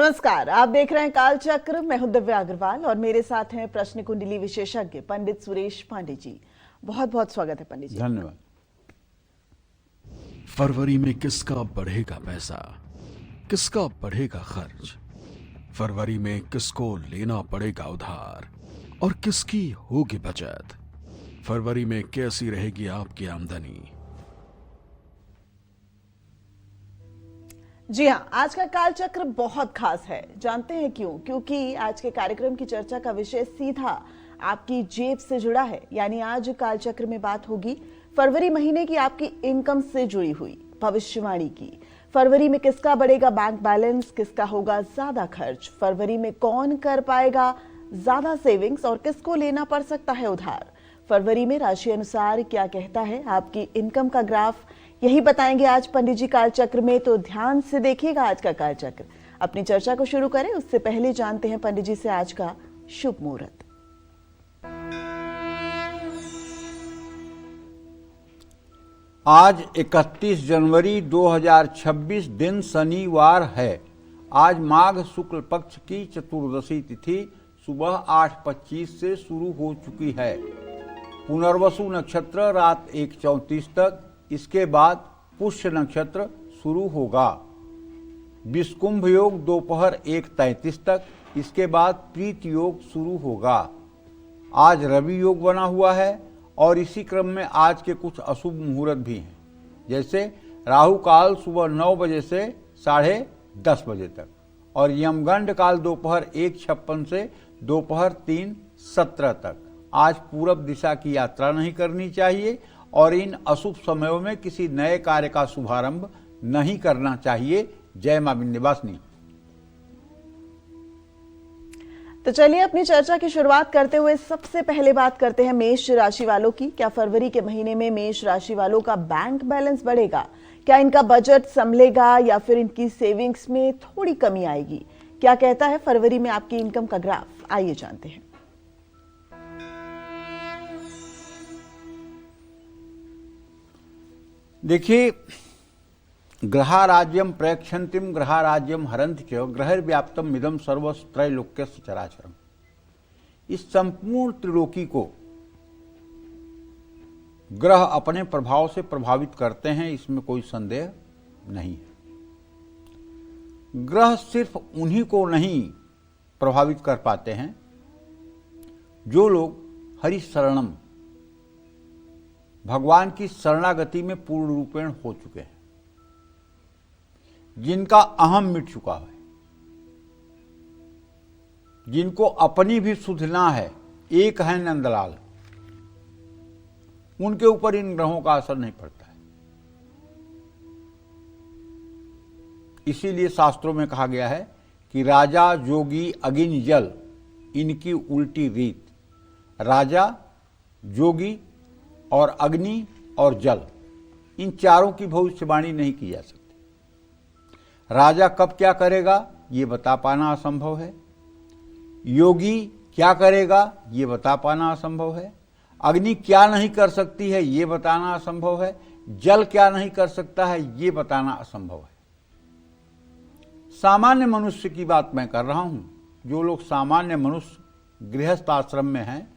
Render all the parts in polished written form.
नमस्कार, आप देख रहे हैं काल चक्र। मैं हूं दिव्या अग्रवाल और मेरे साथ हैं प्रश्न कुंडली विशेषज्ञ पंडित सुरेश पांडे जी। बहुत बहुत स्वागत है पंडित जी। धन्यवाद। फरवरी में किसका बढ़ेगा पैसा, किसका बढ़ेगा खर्च, फरवरी में किसको लेना पड़ेगा उधार और किसकी होगी बचत, फरवरी में कैसी रहेगी आपकी आमदनी। जी हाँ, आज का काल चक्र बहुत खास है। जानते हैं क्यों? क्योंकि आज के कार्यक्रम की चर्चा का विषय सीधा आपकी जेब से जुड़ा है। यानी आज काल चक्र में बात होगी फरवरी महीने की आपकी इनकम से जुड़ी हुई भविष्यवाणी की। फरवरी में किसका बढ़ेगा बैंक बैलेंस, किसका होगा ज्यादा खर्च, फरवरी में कौन कर पाएगा ज्यादा सेविंग्स और किसको लेना पड़ सकता है उधार। फरवरी में राशि अनुसार क्या कहता है आपकी इनकम का ग्राफ, यही बताएंगे आज पंडित जी काल चक्र में। तो ध्यान से देखिएगा आज का काल चक्र। अपनी चर्चा को शुरू करें उससे पहले जानते हैं पंडित जी से आज का शुभ मुहूर्त। आज 31 जनवरी 2026 दिन शनिवार है। आज माघ शुक्ल पक्ष की चतुर्दशी तिथि सुबह 8:25 से शुरू हो चुकी है। पुनर्वसु नक्षत्र रात 1:34 तक, इसके बाद पुष्य नक्षत्र शुरू होगा। विषकुंभ योग दोपहर 1:33 तक, इसके बाद प्रीत योग शुरू होगा। आज रवि योग बना हुआ है और इसी क्रम में आज के कुछ अशुभ मुहूर्त भी हैं, जैसे राहु काल सुबह 9 बजे से 10:30 बजे तक और यमगंड काल दोपहर 1:56 से दोपहर 3:17 तक। आज पूरब दिशा की यात्रा नहीं करनी चाहिए और इन अशुभ समयों में किसी नए कार्य का शुभारंभ नहीं करना चाहिए। जय मां विंध्यवासिनी। तो चलिए अपनी चर्चा की शुरुआत करते हुए सबसे पहले बात करते हैं मेष राशि वालों की। क्या फरवरी के महीने में मेष राशि वालों का बैंक बैलेंस बढ़ेगा? क्या इनका बजट संभलेगा या फिर इनकी सेविंग्स में थोड़ी कमी आएगी? क्या कहता है फरवरी में आपकी इनकम का ग्राफ, आइए जानते हैं। देखिए, ग्रहाराज्यम प्रेक्षन्तिम ग्रहाराज्यम हरन्ति च ग्रहैर्व्याप्तम इदं सर्वत्रैलोक्यस्य चराचरम्। इस संपूर्ण त्रिलोकी को ग्रह अपने प्रभाव से प्रभावित करते हैं, इसमें कोई संदेह नहीं है। ग्रह सिर्फ उन्हीं को नहीं प्रभावित कर पाते हैं जो लोग हरि शरणम भगवान की शरणागति में पूर्ण रूपेण हो चुके हैं, जिनका अहम मिट चुका है, जिनको अपनी भी सुधना है। एक है नंदलाल, उनके ऊपर इन ग्रहों का असर नहीं पड़ता है। इसीलिए शास्त्रों में कहा गया है कि राजा जोगी अग्नि जल इनकी उल्टी रीत। राजा, जोगी और अग्नि और जल, इन चारों की भविष्यवाणी नहीं की जा सकती। राजा कब क्या करेगा ये बता पाना असंभव है। योगी क्या करेगा ये बता पाना असंभव है। अग्नि क्या नहीं कर सकती है ये बताना असंभव है। जल क्या नहीं कर सकता है ये बताना असंभव है। सामान्य मनुष्य की बात मैं कर रहा हूं। जो लोग सामान्य मनुष्य गृहस्थ आश्रम में हैं,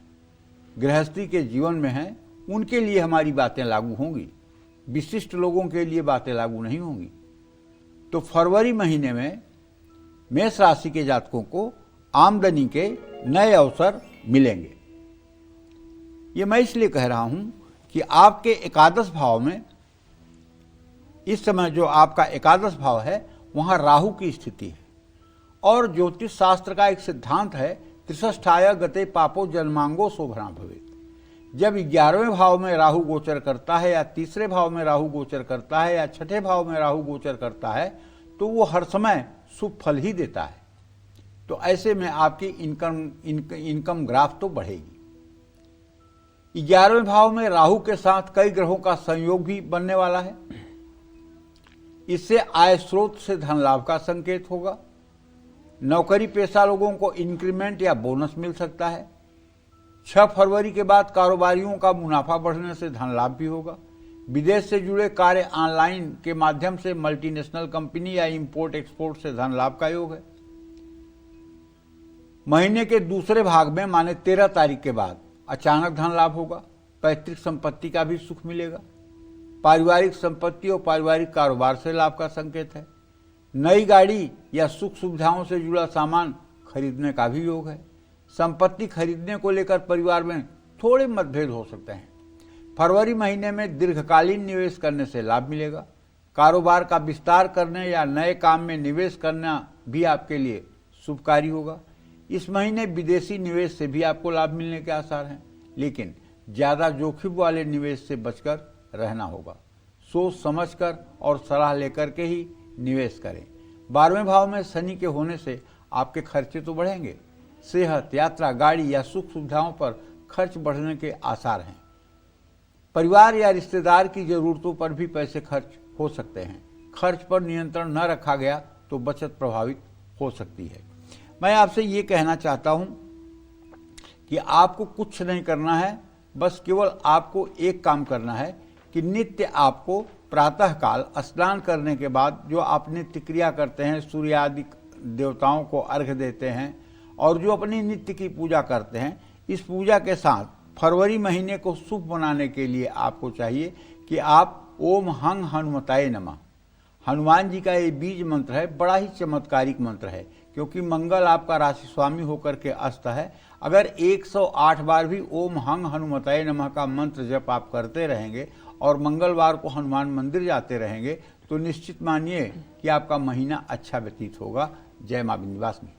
गृहस्थी के जीवन में हैं, उनके लिए हमारी बातें लागू होंगी। विशिष्ट लोगों के लिए बातें लागू नहीं होंगी। तो फरवरी महीने में मेष राशि के जातकों को आमदनी के नए अवसर मिलेंगे। ये मैं इसलिए कह रहा हूं कि आपके एकादश भाव में इस समय जो आपका एकादश भाव है वहां राहु की स्थिति है और ज्योतिष शास्त्र का एक सिद्धांत है त्रिषष्ठाय गते पापो जन्मांगो शोभना भवेत्। जब 11वें भाव में राहु गोचर करता है या तीसरे भाव में राहु गोचर करता है या छठे भाव में राहु गोचर करता है तो वो हर समय शुभ फल ही देता है। तो ऐसे में आपकी इनकम ग्राफ तो बढ़ेगी। 11वें भाव में राहु के साथ कई ग्रहों का संयोग भी बनने वाला है। इससे आय स्रोत से धन लाभ का संकेत होगा। नौकरी पेशा लोगों को इंक्रीमेंट या बोनस मिल सकता है। 6 फरवरी के बाद कारोबारियों का मुनाफा बढ़ने से धन लाभ भी होगा। विदेश से जुड़े कार्य ऑनलाइन के माध्यम से मल्टीनेशनल कंपनी या इंपोर्ट एक्सपोर्ट से धन लाभ का योग है। महीने के दूसरे भाग में माने 13 तारीख के बाद अचानक धन लाभ होगा। पैतृक संपत्ति का भी सुख मिलेगा। पारिवारिक संपत्ति और पारिवारिक कारोबार से लाभ का संकेत है। नई गाड़ी या सुख सुविधाओं से जुड़ा सामान खरीदने का भी योग है। संपत्ति खरीदने को लेकर परिवार में थोड़े मतभेद हो सकते हैं। फरवरी महीने में दीर्घकालीन निवेश करने से लाभ मिलेगा। कारोबार का विस्तार करने या नए काम में निवेश करना भी आपके लिए शुभकारी होगा। इस महीने विदेशी निवेश से भी आपको लाभ मिलने के आसार हैं, लेकिन ज्यादा जोखिम वाले निवेश से बचकर रहना होगा। सोच समझकर और सलाह लेकर के ही निवेश करें। 12वें भाव में शनि के होने से आपके खर्चे तो बढ़ेंगे। सेहत, यात्रा, गाड़ी या सुख सुविधाओं पर खर्च बढ़ने के आसार हैं। परिवार या रिश्तेदार की जरूरतों पर भी पैसे खर्च हो सकते हैं। खर्च पर नियंत्रण न रखा गया तो बचत प्रभावित हो सकती है। मैं आपसे ये कहना चाहता हूं कि आपको कुछ नहीं करना है, बस केवल आपको एक काम करना है कि नित्य आपको प्रातःकाल स्नान करने के बाद जो आप नित्य क्रिया करते हैं, सूर्य आदि देवताओं को अर्घ्य देते हैं और जो अपनी नित्य की पूजा करते हैं, इस पूजा के साथ फरवरी महीने को शुभ बनाने के लिए आपको चाहिए कि आप ओम हंग हनुमताय नमः, हनुमान जी का ये बीज मंत्र है, बड़ा ही चमत्कारिक मंत्र है, क्योंकि मंगल आपका राशि स्वामी होकर के अस्त है। अगर 108 बार भी ओम हंग हनुमताय नमः का मंत्र जप आप करते रहेंगे और मंगलवार को हनुमान मंदिर जाते रहेंगे तो निश्चित मानिए कि आपका महीना अच्छा व्यतीत होगा। जय मां विंध्यवासिनी।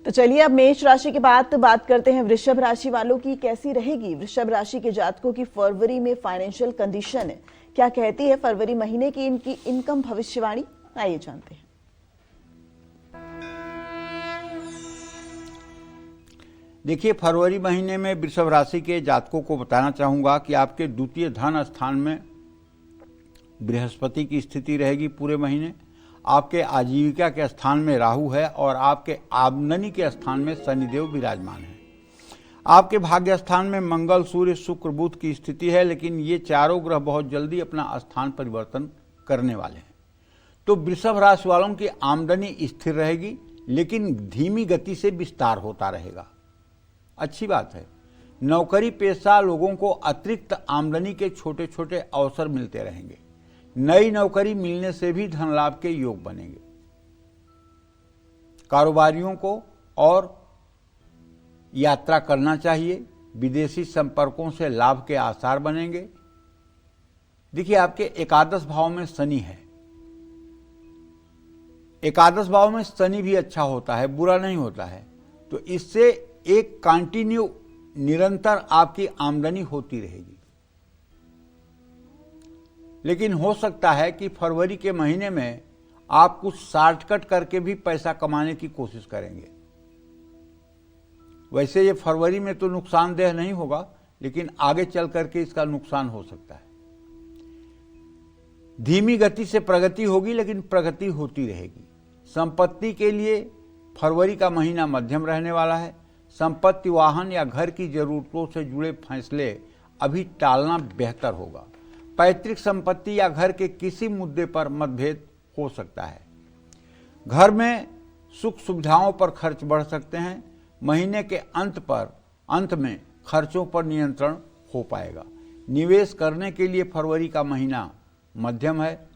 तो चलिए अब मेष राशि के बाद बात करते हैं वृषभ राशि वालों की कैसी रहेगी। वृषभ राशि के जातकों की फरवरी में फाइनेंशियल कंडीशन क्या कहती है, फरवरी महीने की इनकी इनकम भविष्यवाणी, आइए जानते हैं। देखिए, फरवरी महीने में वृषभ राशि के जातकों को बताना चाहूंगा कि आपके द्वितीय धन स्थान में बृहस्पति की स्थिति रहेगी पूरे महीने। आपके आजीविका के स्थान में राहु है और आपके आमदनी के स्थान में शनिदेव विराजमान है। आपके भाग्य स्थान में मंगल, सूर्य, शुक्र, बुध की स्थिति है, लेकिन ये चारों ग्रह बहुत जल्दी अपना स्थान परिवर्तन करने वाले हैं। तो वृषभ राशि वालों की आमदनी स्थिर रहेगी, लेकिन धीमी गति से विस्तार होता रहेगा। अच्छी बात है। नौकरी पेशा लोगों को अतिरिक्त आमदनी के छोटे छोटे अवसर मिलते रहेंगे। नई नौकरी मिलने से भी धन लाभ के योग बनेंगे। कारोबारियों को और यात्रा करना चाहिए। विदेशी संपर्कों से लाभ के आसार बनेंगे। देखिए, आपके एकादश भाव में शनि है। एकादश भाव में शनि भी अच्छा होता है, बुरा नहीं होता है। तो इससे एक कंटिन्यू निरंतर आपकी आमदनी होती रहेगी। लेकिन हो सकता है कि फरवरी के महीने में आप कुछ शॉर्टकट करके भी पैसा कमाने की कोशिश करेंगे। वैसे ये फरवरी में तो नुकसानदेह नहीं होगा, लेकिन आगे चल करके इसका नुकसान हो सकता है। धीमी गति से प्रगति होगी, लेकिन प्रगति होती रहेगी। संपत्ति के लिए फरवरी का महीना मध्यम रहने वाला है। संपत्ति, वाहन या घर की जरूरतों से जुड़े फैसले अभी टालना बेहतर होगा। पैतृक संपत्ति या घर के किसी मुद्दे पर मतभेद हो सकता है। घर में सुख सुविधाओं पर खर्च बढ़ सकते हैं। महीने के अंत में खर्चों पर नियंत्रण हो पाएगा। निवेश करने के लिए फरवरी का महीना मध्यम है।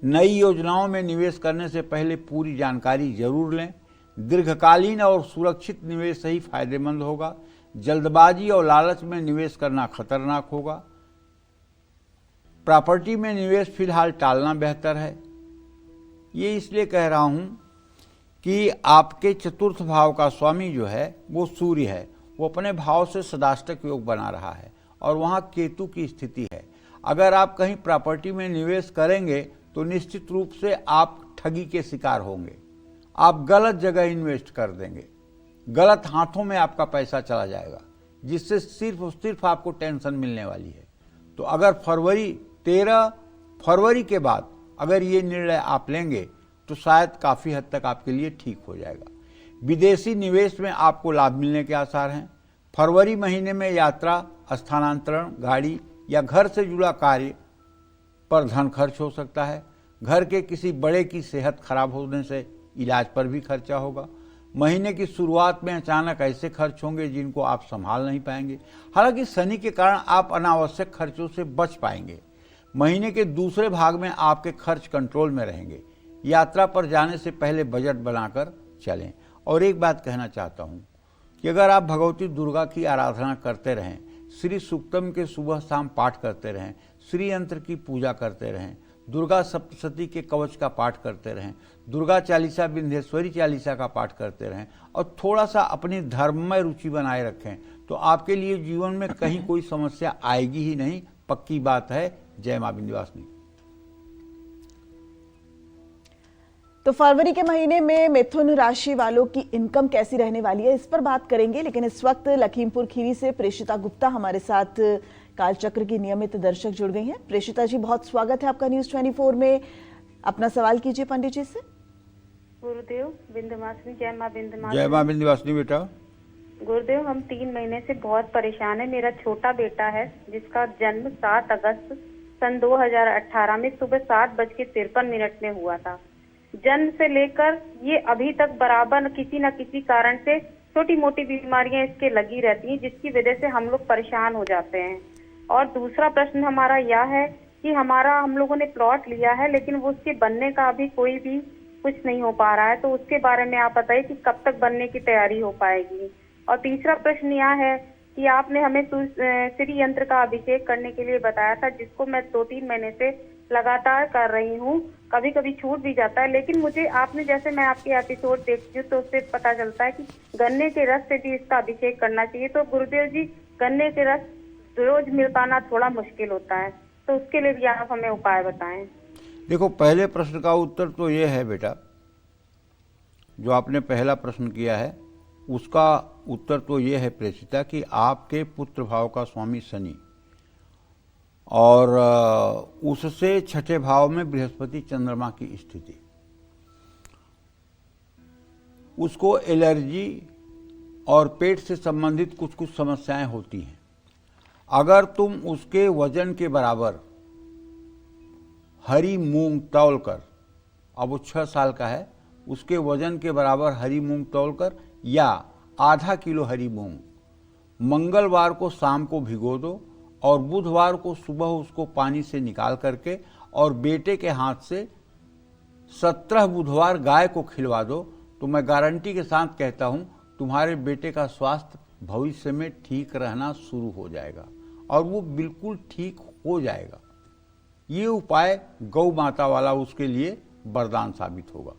नई योजनाओं में निवेश करने से पहले पूरी जानकारी जरूर लें। दीर्घकालीन और सुरक्षित निवेश ही फायदेमंद होगा। जल्दबाजी और लालच में निवेश करना खतरनाक होगा। प्रॉपर्टी में निवेश फिलहाल टालना बेहतर है। ये इसलिए कह रहा हूं कि आपके चतुर्थ भाव का स्वामी जो है वो सूर्य है। वो अपने भाव से सदाष्टक योग बना रहा है और वहां केतु की स्थिति है। अगर आप कहीं प्रॉपर्टी में निवेश करेंगे तो निश्चित रूप से आप ठगी के शिकार होंगे। आप गलत जगह इन्वेस्ट कर देंगे, गलत हाथों में आपका पैसा चला जाएगा, जिससे सिर्फ और सिर्फ आपको टेंशन मिलने वाली है। तो अगर 13 फरवरी के बाद अगर ये निर्णय आप लेंगे तो शायद काफ़ी हद तक आपके लिए ठीक हो जाएगा। विदेशी निवेश में आपको लाभ मिलने के आसार हैं। फरवरी महीने में यात्रा, स्थानांतरण, गाड़ी या घर से जुड़ा कार्य पर धन खर्च हो सकता है। घर के किसी बड़े की सेहत खराब होने से इलाज पर भी खर्चा होगा। महीने की शुरुआत में अचानक ऐसे खर्च होंगे जिनको आप संभाल नहीं पाएंगे। हालांकि शनि के कारण आप अनावश्यक खर्चों से बच पाएंगे। महीने के दूसरे भाग में आपके खर्च कंट्रोल में रहेंगे। यात्रा पर जाने से पहले बजट बनाकर चलें। और एक बात कहना चाहता हूं कि अगर आप भगवती दुर्गा की आराधना करते रहें, श्री सूक्तम के सुबह शाम पाठ करते रहें, श्री यंत्र की पूजा करते रहें, दुर्गा सप्तशती के कवच का पाठ करते रहें, दुर्गा चालीसा विंध्येश्वरी चालीसा का पाठ करते रहें और थोड़ा सा अपनी धर्ममय रुचि बनाए रखें, तो आपके लिए जीवन में कहीं कोई समस्या आएगी ही नहीं। पक्की बात है। जय मां विंध्यवासिनी। तो फरवरी के महीने में मिथुन राशि वालों की इनकम कैसी रहने वाली है, इस पर बात करेंगे। लेकिन इस वक्त लखीमपुर खीरी से प्रेषिता गुप्ता हमारे साथ कालचक्र की नियमित दर्शक जुड़ गई हैं। प्रेषिता जी, बहुत स्वागत है आपका न्यूज 24 में। अपना सवाल कीजिए पंडित जी से। गुरुदेव, विंध्यवासिनी, जय मां विंध्यवासिनी। जय मां विंध्यवासिनी बेटा। गुरुदेव, हम 3 महीने से बहुत परेशान है। मेरा छोटा बेटा है जिसका जन्म 7 अगस्त सन 2018 में सुबह 7:53 में हुआ था। जन्म से लेकर ये अभी तक बराबर किसी न किसी कारण से छोटी मोटी बीमारियां इसके लगी रहती हैं, जिसकी वजह से हम लोग परेशान हो जाते हैं। और दूसरा प्रश्न हमारा यह है कि हम लोगों ने प्लॉट लिया है, लेकिन वो उसके बनने का अभी कोई भी कुछ नहीं हो पा रहा है। तो उसके बारे में आप बताइए कि कब तक बनने की तैयारी हो पाएगी। और तीसरा प्रश्न यह है कि आपने हमें श्री यंत्र का अभिषेक करने के लिए बताया था, जिसको मैं 2-3 महीने से लगातार कर रही हूँ। कभी कभी छूट भी जाता है, लेकिन मुझे आपने जैसे मैं आपके एपिसोड देखती हूँ तो उससे पता चलता है कि गन्ने के रस से भी इसका अभिषेक करना चाहिए। तो गुरुदेव जी, गन्ने के रस रोज मिल पाना थोड़ा मुश्किल होता है, तो उसके लिए भी आप हमें उपाय बताएं। देखो, पहले प्रश्न का उत्तर तो ये है बेटा, जो आपने पहला प्रश्न किया है उसका उत्तर तो ये है प्रेषिता कि आपके पुत्र भाव का स्वामी शनि और उससे छठे भाव में बृहस्पति चंद्रमा की स्थिति, उसको एलर्जी और पेट से संबंधित कुछ कुछ समस्याएं होती हैं। अगर तुम उसके वजन के बराबर हरी मूंग तौलकर, अब वो 6 साल का है, उसके वजन के बराबर हरी मूंग तौलकर या आधा किलो हरी मूंग मंगलवार को शाम को भिगो दो और बुधवार को सुबह उसको पानी से निकाल करके और बेटे के हाथ से 17 बुधवार गाय को खिलवा दो, तो मैं गारंटी के साथ कहता हूं तुम्हारे बेटे का स्वास्थ्य भविष्य में ठीक रहना शुरू हो जाएगा और वो बिल्कुल ठीक हो जाएगा। ये उपाय गौ माता वाला उसके लिए वरदान साबित होगा।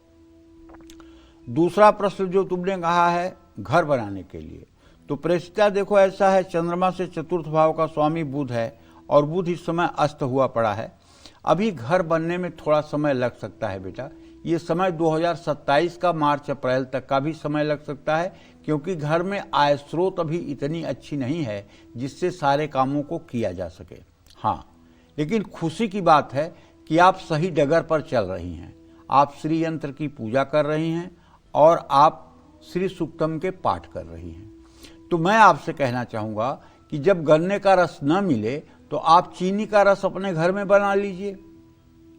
दूसरा प्रश्न जो तुमने कहा है घर बनाने के लिए, तो प्रेषिता देखो ऐसा है, चंद्रमा से चतुर्थ भाव का स्वामी बुध है और बुध इस समय अस्त हुआ पड़ा है। अभी घर बनने में थोड़ा समय लग सकता है बेटा। ये समय 2027 का मार्च अप्रैल तक का भी समय लग सकता है, क्योंकि घर में आय स्रोत अभी इतनी अच्छी नहीं है जिससे सारे कामों को किया जा सके। हाँ, लेकिन खुशी की बात है कि आप सही डगर पर चल रही हैं। आप श्री यंत्र की पूजा कर रही हैं और आप श्री सूक्तम के पाठ कर रही हैं। तो मैं आपसे कहना चाहूँगा कि जब गन्ने का रस न मिले तो आप चीनी का रस अपने घर में बना लीजिए।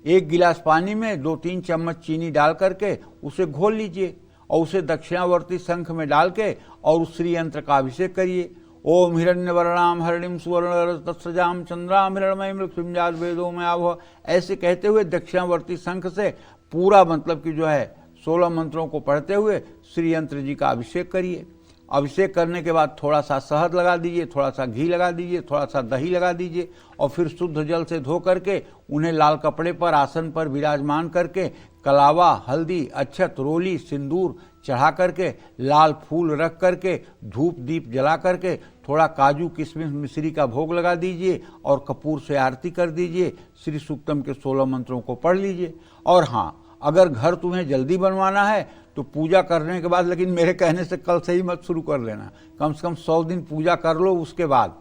1 गिलास पानी में 2-3 चम्मच चीनी डाल करके उसे घोल लीजिए और उसे दक्षिणावर्ती शंख में डाल के और उस श्री यंत्र का अभिषेक करिए। ओम हिरण्यवर्णाम हरिणीम सुवर्ण तत्सजाम चंद्राम हिरणमयी मृत्युंजात वेदों में आवह, ऐसे कहते हुए दक्षिणावर्ती शंख से पूरा मतलब कि जो है 16 मंत्रों को पढ़ते हुए श्री यंत्र जी का अभिषेक करिए। अभिषेक करने के बाद थोड़ा सा शहद लगा दीजिए, थोड़ा सा घी लगा दीजिए, थोड़ा सा दही लगा दीजिए और फिर शुद्ध जल से धो करके उन्हें लाल कपड़े पर आसन पर विराजमान करके कलावा, हल्दी, अक्षत, रोली, सिंदूर चढ़ा करके, लाल फूल रख करके, धूप दीप जला करके, थोड़ा काजू किशमिश मिश्री का भोग लगा दीजिए और कपूर से आरती कर दीजिए। श्री सूक्तम के 16 मंत्रों को पढ़ लीजिए। और हाँ, अगर घर तुम्हें जल्दी बनवाना है तो पूजा करने के बाद, लेकिन मेरे कहने से कल से ही मत शुरू कर लेना, कम से कम 100 दिन पूजा कर लो। उसके बाद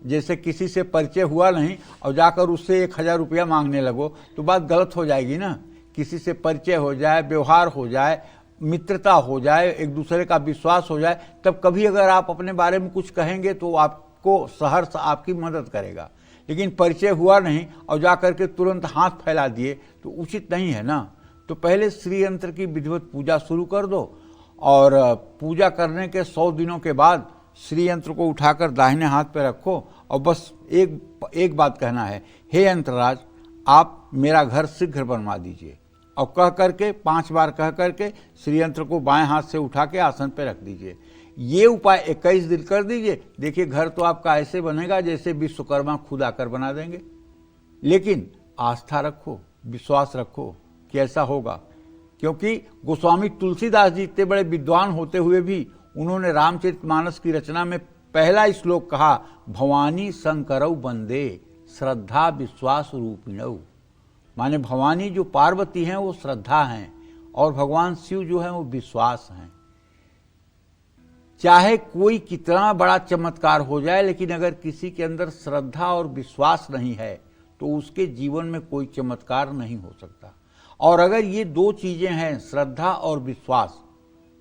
जैसे किसी से परिचय हुआ नहीं और जाकर उससे 1000 रुपया मांगने लगो तो बात गलत हो जाएगी ना। किसी से परिचय हो जाए, व्यवहार हो जाए, मित्रता हो जाए, एक दूसरे का विश्वास हो जाए, तब कभी अगर आप अपने बारे में कुछ कहेंगे तो आपको सहर्ष आपकी मदद करेगा। लेकिन परिचय हुआ नहीं और जाकर के तुरंत हाथ फैला दिए तो उचित नहीं है ना। तो पहले श्री यंत्र की विधिवत पूजा शुरू कर दो और पूजा करने के 100 दिनों के बाद श्री यंत्र को उठाकर दाहिने हाथ पे रखो और बस एक बात कहना है, हे यंत्रराज आप मेरा घर शीघ्र बनवा दीजिए। और कह करके 5 बार कह करके श्री यंत्र को बाएं हाथ से उठा के आसन पे रख दीजिए। ये उपाय 21 दिन कर दीजिए, देखिए घर तो आपका ऐसे बनेगा जैसे विश्वकर्मा खुद आकर बना देंगे। लेकिन आस्था रखो, विश्वास रखो कि ऐसा होगा, क्योंकि गोस्वामी तुलसीदास जी इतने बड़े विद्वान होते हुए भी उन्होंने रामचरितमानस की रचना में पहला श्लोक कहा, भवानी शंकरौ वंदे श्रद्धा विश्वास रूपिणौ। माने भवानी जो पार्वती हैं वो श्रद्धा हैं और भगवान शिव जो है वो विश्वास हैं। चाहे कोई कितना बड़ा चमत्कार हो जाए, लेकिन अगर किसी के अंदर श्रद्धा और विश्वास नहीं है तो उसके जीवन में कोई चमत्कार नहीं हो सकता। और अगर ये 2 चीजें हैं, श्रद्धा और विश्वास,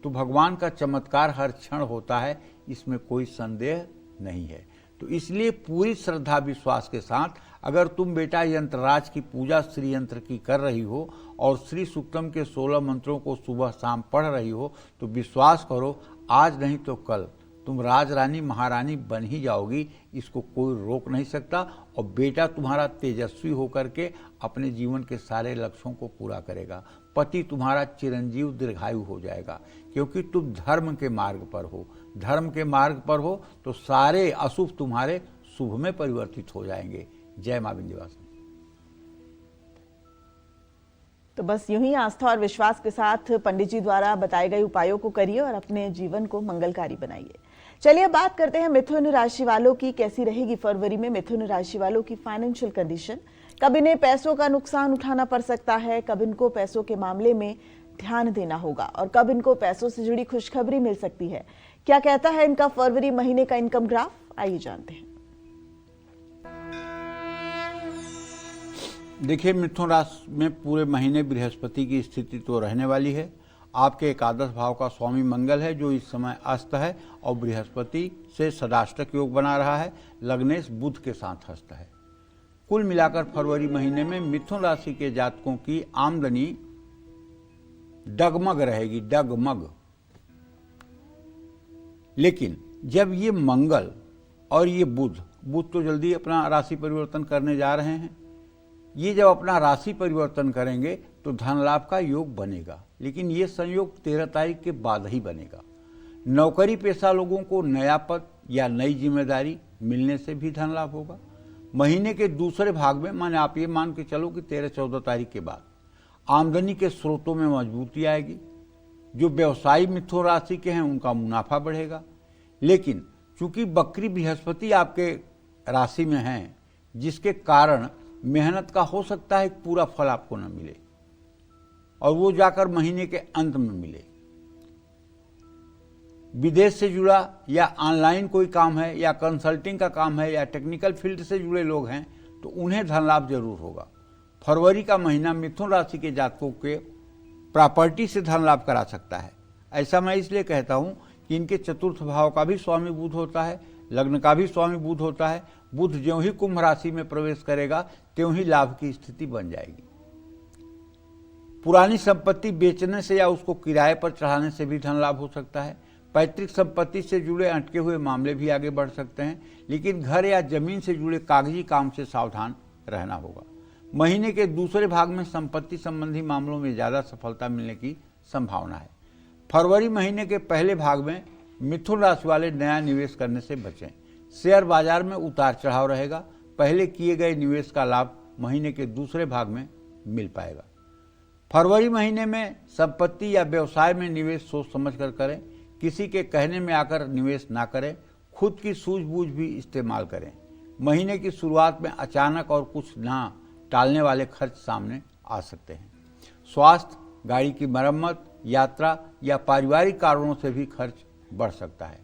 तो भगवान का चमत्कार हर क्षण होता है, इसमें कोई संदेह नहीं है। तो इसलिए पूरी श्रद्धा विश्वास के साथ अगर तुम बेटा यंत्रराज की पूजा श्री यंत्र की कर रही हो और श्री सूक्तम के 16 मंत्रों को सुबह शाम पढ़ रही हो, तो विश्वास करो आज नहीं तो कल तुम राज रानी महारानी बन ही जाओगी, इसको कोई रोक नहीं सकता। और बेटा तुम्हारा तेजस्वी होकर के अपने जीवन के सारे लक्ष्यों को पूरा करेगा। पति तुम्हारा चिरंजीव दीर्घायु हो जाएगा, क्योंकि तुम धर्म के मार्ग पर हो। धर्म के मार्ग पर हो तो सारे अशुभ तुम्हारे शुभ में परिवर्तित हो जाएंगे। जय मां विंध्यवासिनी। तो बस यूं ही आस्था और विश्वास के साथ पंडित जी द्वारा बताए गए उपायों को करिए और अपने जीवन को मंगलकारी बनाइए। चलिए बात करते हैं मिथुन राशि वालों की। कैसी रहेगी फरवरी में मिथुन राशि वालों की फाइनेंशियल कंडीशन? कब इन्हें पैसों का नुकसान उठाना पड़ सकता है, कब इनको पैसों के मामले में ध्यान देना होगा और कब इनको पैसों से जुड़ी खुशखबरी मिल सकती है? क्या कहता है इनका फरवरी महीने का इनकम ग्राफ, आइए जानते हैं। देखिए, मिथुन राशि में पूरे महीने बृहस्पति की स्थिति तो रहने वाली है। आपके एकादश भाव का स्वामी मंगल है जो इस समय अस्त है और बृहस्पति से सदाष्टक योग बना रहा है। लग्नेश बुध के साथ हस्त है। कुल मिलाकर फरवरी महीने में मिथुन राशि के जातकों की आमदनी डगमग रहेगी, डगमग। लेकिन जब ये मंगल और ये बुध तो जल्दी अपना राशि परिवर्तन करने जा रहे हैं, ये जब अपना राशि परिवर्तन करेंगे तो धन लाभ का योग बनेगा। लेकिन ये संयोग 13 तारीख के बाद ही बनेगा। नौकरी पेशा लोगों को नया पद या नई जिम्मेदारी मिलने से भी धन लाभ होगा। महीने के दूसरे भाग में, माने आप ये मान के चलो कि 13-14 तारीख के बाद आमदनी के स्रोतों में मजबूती आएगी। जो व्यवसायी मिथुन राशि के हैं उनका मुनाफा बढ़ेगा। लेकिन चूंकि बकरी बृहस्पति आपके राशि में है, जिसके कारण मेहनत का हो सकता है पूरा फल आपको न मिले और वो जाकर महीने के अंत में मिले। विदेश से जुड़ा या ऑनलाइन कोई काम है या कंसल्टिंग का काम है या टेक्निकल फील्ड से जुड़े लोग हैं तो उन्हें धन लाभ जरूर होगा। फरवरी का महीना मिथुन राशि के जातकों के प्रॉपर्टी से धन लाभ करा सकता है। ऐसा मैं इसलिए कहता हूं कि इनके चतुर्थ भाव का भी स्वामी बुध होता है, लग्न का भी स्वामी बुध होता है। बुध ज्यों ही कुंभ राशि में प्रवेश करेगा त्यों ही लाभ की स्थिति बन जाएगी। पुरानी संपत्ति बेचने से या उसको किराए पर चढ़ाने से भी धन लाभ हो सकता है। पैतृक संपत्ति से जुड़े अटके हुए मामले भी आगे बढ़ सकते हैं। लेकिन घर या जमीन से जुड़े कागजी काम से सावधान रहना होगा। महीने के दूसरे भाग में संपत्ति संबंधी मामलों में ज्यादा सफलता मिलने की संभावना है। फरवरी महीने के पहले भाग में मिथुन राशि वाले नया निवेश करने से बचें। शेयर बाजार में उतार चढ़ाव रहेगा। पहले किए गए निवेश का लाभ महीने के दूसरे भाग में मिल पाएगा। फरवरी महीने में संपत्ति या व्यवसाय में निवेश सोच समझ कर करें। किसी के कहने में आकर निवेश ना करें। खुद की सूझबूझ भी इस्तेमाल करें। महीने की शुरुआत में अचानक और कुछ ना टालने वाले खर्च सामने आ सकते हैं। स्वास्थ्य, गाड़ी की मरम्मत, यात्रा या पारिवारिक कारणों से भी खर्च बढ़ सकता है।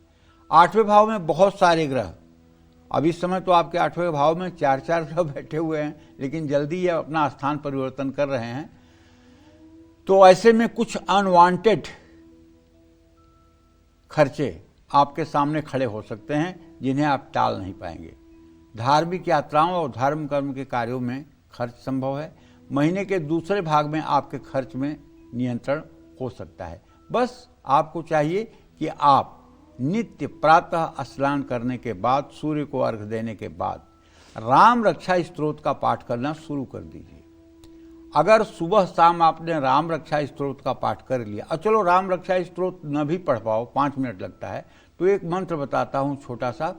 8वें भाव में बहुत सारे ग्रह, अब इस समय तो आपके 8वें भाव में 4-4 ग्रह बैठे हुए हैं, लेकिन जल्दी ये अपना स्थान परिवर्तन कर रहे हैं। तो ऐसे में कुछ अनवांटेड खर्चे आपके सामने खड़े हो सकते हैं जिन्हें आप टाल नहीं पाएंगे। धार्मिक यात्राओं और धर्म कर्म के कार्यों में खर्च संभव है। महीने के दूसरे भाग में आपके खर्च में नियंत्रण हो सकता है। बस आपको चाहिए कि आप नित्य प्रातः स्नान करने के बाद, सूर्य को अर्घ देने के बाद राम रक्षा स्तोत्र का पाठ करना शुरू कर दीजिए। अगर सुबह शाम आपने राम रक्षा स्तोत्र का पाठ कर लिया, और चलो राम रक्षा स्तोत्र न भी पढ़ पाओ, 5 मिनट लगता है, तो एक मंत्र बताता हूं छोटा सा।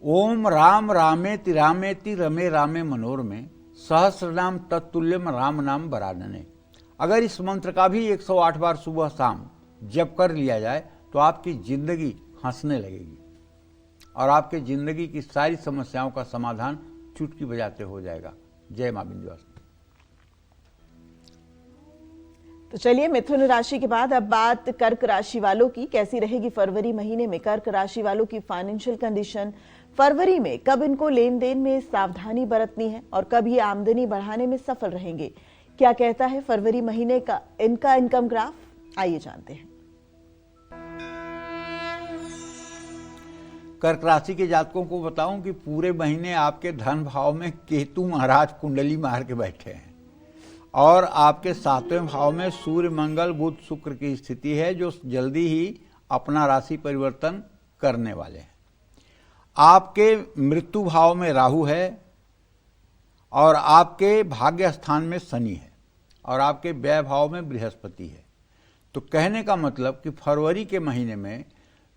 ओम राम रामेति रामेति रमे रामे मनोरमे सहस्रनाम तत्तुल्यम राम नाम वरानने। अगर इस मंत्र का भी 108 बार सुबह शाम जप कर लिया जाए तो आपकी जिंदगी हंसने लगेगी और आपके जिंदगी की सारी समस्याओं का समाधान चुटकी बजाते हो जाएगा। जय मां विंध्यवासिनी। तो चलिए, मिथुन राशि के बाद अब बात कर्क राशि वालों की। कैसी रहेगी फरवरी महीने में कर्क राशि वालों की फाइनेंशियल कंडीशन? फरवरी में कब इनको लेन देन में सावधानी बरतनी है और कब ये आमदनी बढ़ाने में सफल रहेंगे? क्या कहता है फरवरी महीने का इनका इनकम ग्राफ? आइए जानते हैं। कर्क राशि के जातकों को बताऊं कि पूरे महीने आपके धन भाव में केतु महाराज कुंडली मार के बैठे हैं और आपके 7वें भाव में सूर्य मंगल बुध शुक्र की स्थिति है, जो जल्दी ही अपना राशि परिवर्तन करने वाले हैं। आपके मृत्यु भाव में राहु है और आपके भाग्य स्थान में शनि है और आपके व्यय भाव में बृहस्पति है। तो कहने का मतलब कि फरवरी के महीने में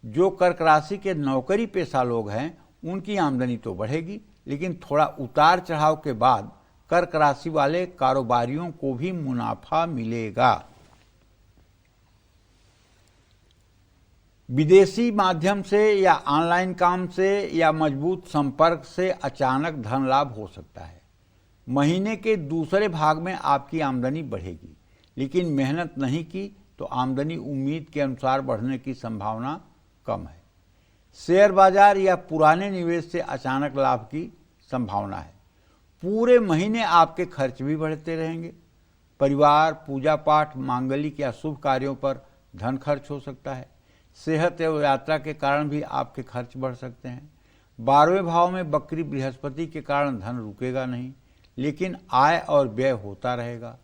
जो कर्क राशि के नौकरी पेशा लोग हैं उनकी आमदनी तो बढ़ेगी, लेकिन थोड़ा उतार चढ़ाव के बाद कर्क राशि वाले कारोबारियों को भी मुनाफा मिलेगा। विदेशी माध्यम से या ऑनलाइन काम से या मजबूत संपर्क से अचानक धन लाभ हो सकता है। महीने के दूसरे भाग में आपकी आमदनी बढ़ेगी, लेकिन मेहनत नहीं की तो आमदनी उम्मीद के अनुसार बढ़ने की संभावना कम है। शेयर बाजार या पुराने निवेश से अचानक लाभ की संभावना है। पूरे महीने आपके खर्च भी बढ़ते रहेंगे। परिवार, पूजा पाठ, मांगलिक या शुभ कार्यों पर धन खर्च हो सकता है। सेहत एवं यात्रा के कारण भी आपके खर्च बढ़ सकते हैं। 12वें भाव में बकरी बृहस्पति के कारण धन रुकेगा नहीं, लेकिन आय और व्यय होता रहेगा।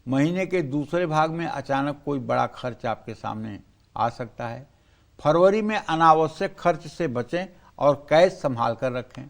महीने के दूसरे भाग में अचानक कोई बड़ा खर्च आपके सामने आ सकता है। फरवरी में अनावश्यक खर्च से बचें और कैश संभाल कर रखें।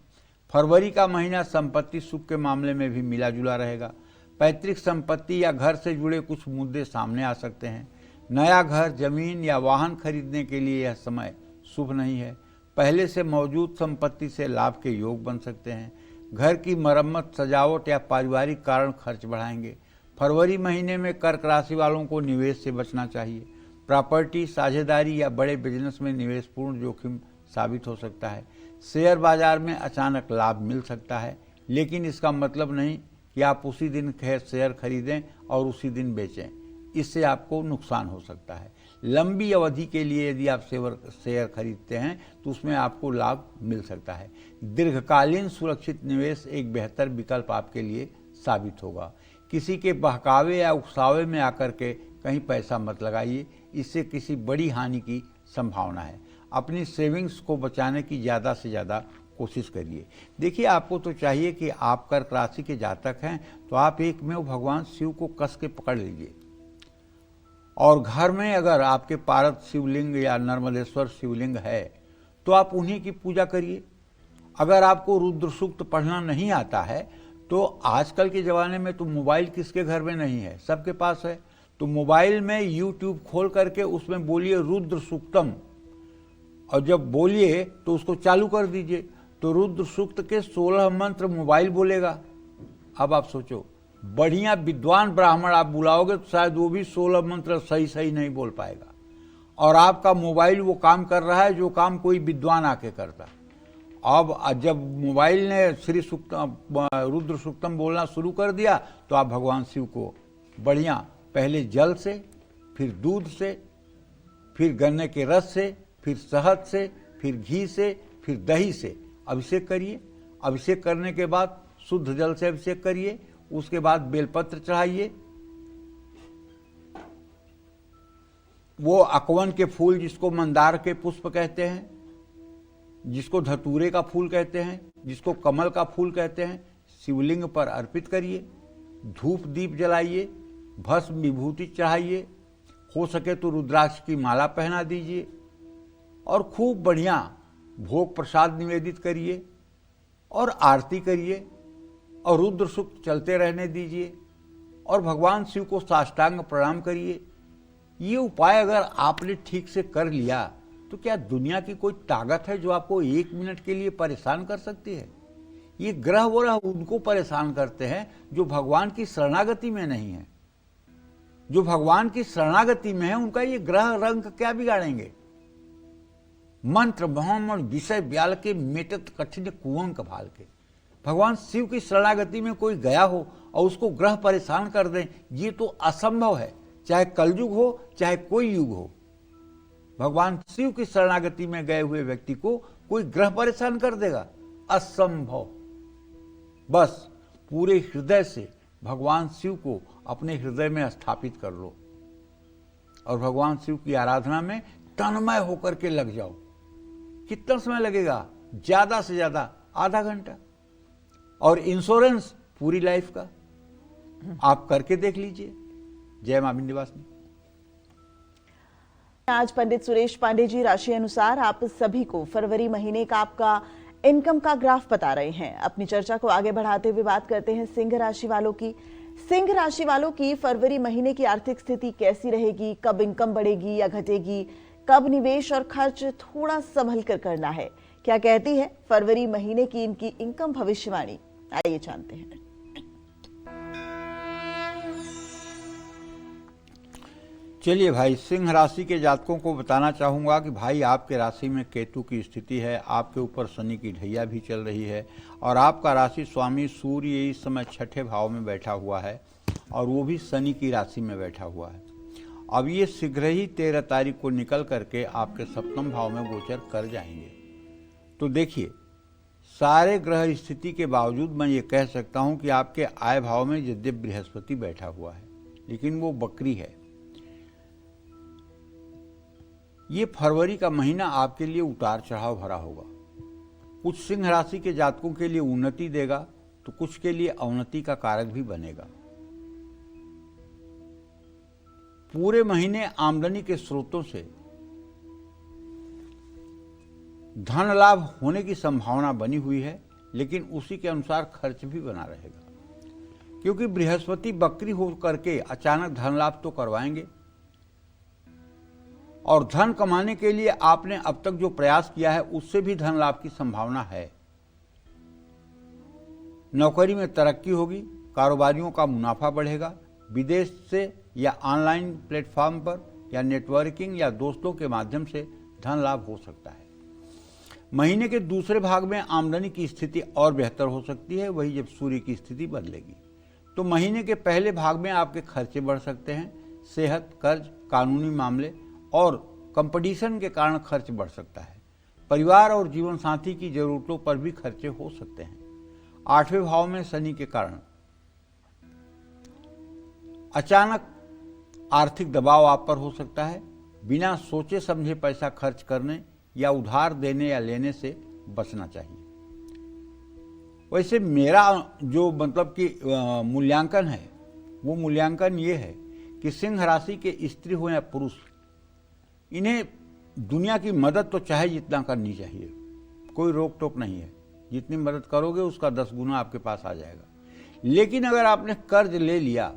फरवरी का महीना संपत्ति सुख के मामले में भी मिला जुला रहेगा। पैतृक संपत्ति या घर से जुड़े कुछ मुद्दे सामने आ सकते हैं। नया घर, जमीन या वाहन खरीदने के लिए यह समय शुभ नहीं है। पहले से मौजूद संपत्ति से लाभ के योग बन सकते हैं। घर की मरम्मत, सजावट या पारिवारिक कारण खर्च बढ़ाएंगे। फरवरी महीने में कर्क राशि वालों को निवेश से बचना चाहिए। प्रॉपर्टी, साझेदारी या बड़े बिजनेस में निवेश पूर्ण जोखिम साबित हो सकता है। शेयर बाजार में अचानक लाभ मिल सकता है, लेकिन इसका मतलब नहीं कि आप उसी दिन शेयर खरीदें और उसी दिन बेचें। इससे आपको नुकसान हो सकता है। लंबी अवधि के लिए यदि आप शेयर खरीदते हैं तो उसमें आपको लाभ मिल सकता है। दीर्घकालीन सुरक्षित निवेश एक बेहतर विकल्प आपके लिए साबित होगा। किसी के बहकावे या उकसावे में आकर के कहीं पैसा मत लगाइए, इससे किसी बड़ी हानि की संभावना है। अपनी सेविंग्स को बचाने की ज़्यादा से ज़्यादा कोशिश करिए। देखिए, आपको तो चाहिए कि आप कर्क राशि के जातक हैं तो आप एकमेव भगवान शिव को कस के पकड़ लीजिए और घर में अगर आपके पारद शिवलिंग या नर्मदेश्वर शिवलिंग है तो आप उन्हीं की पूजा करिए। अगर आपको रुद्र सूक्त पढ़ना नहीं आता है तो आजकल के ज़माने में तो मोबाइल किसके घर में नहीं है, सबके पास है। तो मोबाइल में यूट्यूब खोल करके उसमें बोलिए रुद्र सूक्तम, और जब बोलिए तो उसको चालू कर दीजिए तो रुद्र सूक्त के 16 मंत्र मोबाइल बोलेगा। अब आप सोचो, बढ़िया विद्वान ब्राह्मण आप बुलाओगे तो शायद वो भी 16 मंत्र सही नहीं बोल पाएगा, और आपका मोबाइल वो काम कर रहा है जो काम कोई विद्वान आके करता। अब जब मोबाइल ने श्री सूक्तम, रुद्र सूक्तम बोलना शुरू कर दिया तो आप भगवान शिव को बढ़िया पहले जल से, फिर दूध से, फिर गन्ने के रस से, फिर शहद से, फिर घी से, फिर दही से अभिषेक करिए। अभिषेक करने के बाद शुद्ध जल से अभिषेक करिए। उसके बाद बेलपत्र चढ़ाइए। वो अकवन के फूल जिसको मंदार के पुष्प कहते हैं, जिसको धतूरे का फूल कहते हैं, जिसको कमल का फूल कहते हैं, शिवलिंग पर अर्पित करिए। धूप दीप जलाइए, भस्म विभूति चढ़ाइए, हो सके तो रुद्राक्ष की माला पहना दीजिए और खूब बढ़िया भोग प्रसाद निवेदित करिए और आरती करिए और रुद्र सूक्त चलते रहने दीजिए और भगवान शिव को साष्टांग प्रणाम करिए। ये उपाय अगर आपने ठीक से कर लिया तो क्या दुनिया की कोई ताकत है जो आपको 1 मिनट के लिए परेशान कर सकती है? ये ग्रह वह उनको परेशान करते हैं जो भगवान की शरणागति में नहीं है। जो भगवान की शरणागति में है उनका ये ग्रह रंग क्या बिगाड़ेंगे? मंत्र मोहम्मद विषय ब्याल के मेटत कठिन कुंवंक भाल के। भगवान शिव की शरणागति में कोई गया हो और उसको ग्रह परेशान कर दें, ये तो असंभव है, चाहे कलयुग हो चाहे कोई युग हो। भगवान शिव की शरणागति में गए हुए व्यक्ति को कोई ग्रह परेशान कर देगा? असंभव। बस पूरे हृदय से भगवान शिव को अपने हृदय में स्थापित कर लो और भगवान शिव की आराधना में तन्मय होकर के लग जाओ। कितना समय लगेगा? ज्यादा से ज्यादा आधा घंटा, और इंश्योरेंस पूरी लाइफ का। आप करके देख लीजिए। जय मां विंध्यवासिनी। आज पंडित सुरेश पांडे जी राशि अनुसार आप सभी को फरवरी महीने का आपका इनकम का ग्राफ बता रहे हैं। अपनी चर्चा को आगे बढ़ाते हुए बात करते हैं सिंह राशि वालों की। सिंह राशि वालों की फरवरी महीने की आर्थिक स्थिति कैसी रहेगी? कब इनकम बढ़ेगी या घटेगी? कब निवेश और खर्च थोड़ा संभल कर करना है? क्या कहती है फरवरी महीने की इनकी इनकम भविष्यवाणी? आइए जानते हैं। चलिए भाई, सिंह राशि के जातकों को बताना चाहूंगा कि भाई आपके राशि में केतु की स्थिति है, आपके ऊपर शनि की ढैया भी चल रही है और आपका राशि स्वामी सूर्य इस समय 6ठे भाव में बैठा हुआ है और वो भी शनि की राशि में बैठा हुआ है। अब ये शीघ्र ही 13 तारीख को निकल करके आपके सप्तम भाव में गोचर कर जाएंगे। तो देखिए, सारे ग्रह स्थिति के बावजूद मैं ये कह सकता हूँ कि आपके आय भाव में यद्यपि बृहस्पति बैठा हुआ है लेकिन वो बकरी है। ये फरवरी का महीना आपके लिए उतार चढ़ाव भरा होगा। कुछ सिंह राशि के जातकों के लिए उन्नति देगा तो कुछ के लिए अवनति का कारक भी बनेगा। पूरे महीने आमदनी के स्रोतों से धन लाभ होने की संभावना बनी हुई है, लेकिन उसी के अनुसार खर्च भी बना रहेगा, क्योंकि बृहस्पति बकरी होकर के अचानक धन लाभ तो करवाएंगे और धन कमाने के लिए आपने अब तक जो प्रयास किया है उससे भी धन लाभ की संभावना है। नौकरी में तरक्की होगी, कारोबारियों का मुनाफा बढ़ेगा, विदेश से या ऑनलाइन प्लेटफॉर्म पर या नेटवर्किंग या दोस्तों के माध्यम से धन लाभ हो सकता है। महीने के दूसरे भाग में आमदनी की स्थिति और बेहतर हो सकती है, वही जब सूर्य की स्थिति बदलेगी। तो महीने के पहले भाग में आपके खर्चे बढ़ सकते हैं। सेहत, कर्ज, कानूनी मामले और कंपटीशन के कारण खर्च बढ़ सकता है। परिवार और जीवन साथी की जरूरतों पर भी खर्चे हो सकते हैं। 8वें भाव में शनि के कारण अचानक आर्थिक दबाव आप पर हो सकता है। बिना सोचे समझे पैसा खर्च करने या उधार देने या लेने से बचना चाहिए। वैसे मेरा जो मतलब कि मूल्यांकन है, वो मूल्यांकन ये है कि सिंह राशि के स्त्री हो या पुरुष, इन्हें दुनिया की मदद तो चाहे जितना करनी चाहिए, कोई रोक टोक नहीं है। जितनी मदद करोगे उसका 10 गुना आपके पास आ जाएगा। लेकिन अगर आपने कर्ज ले लिया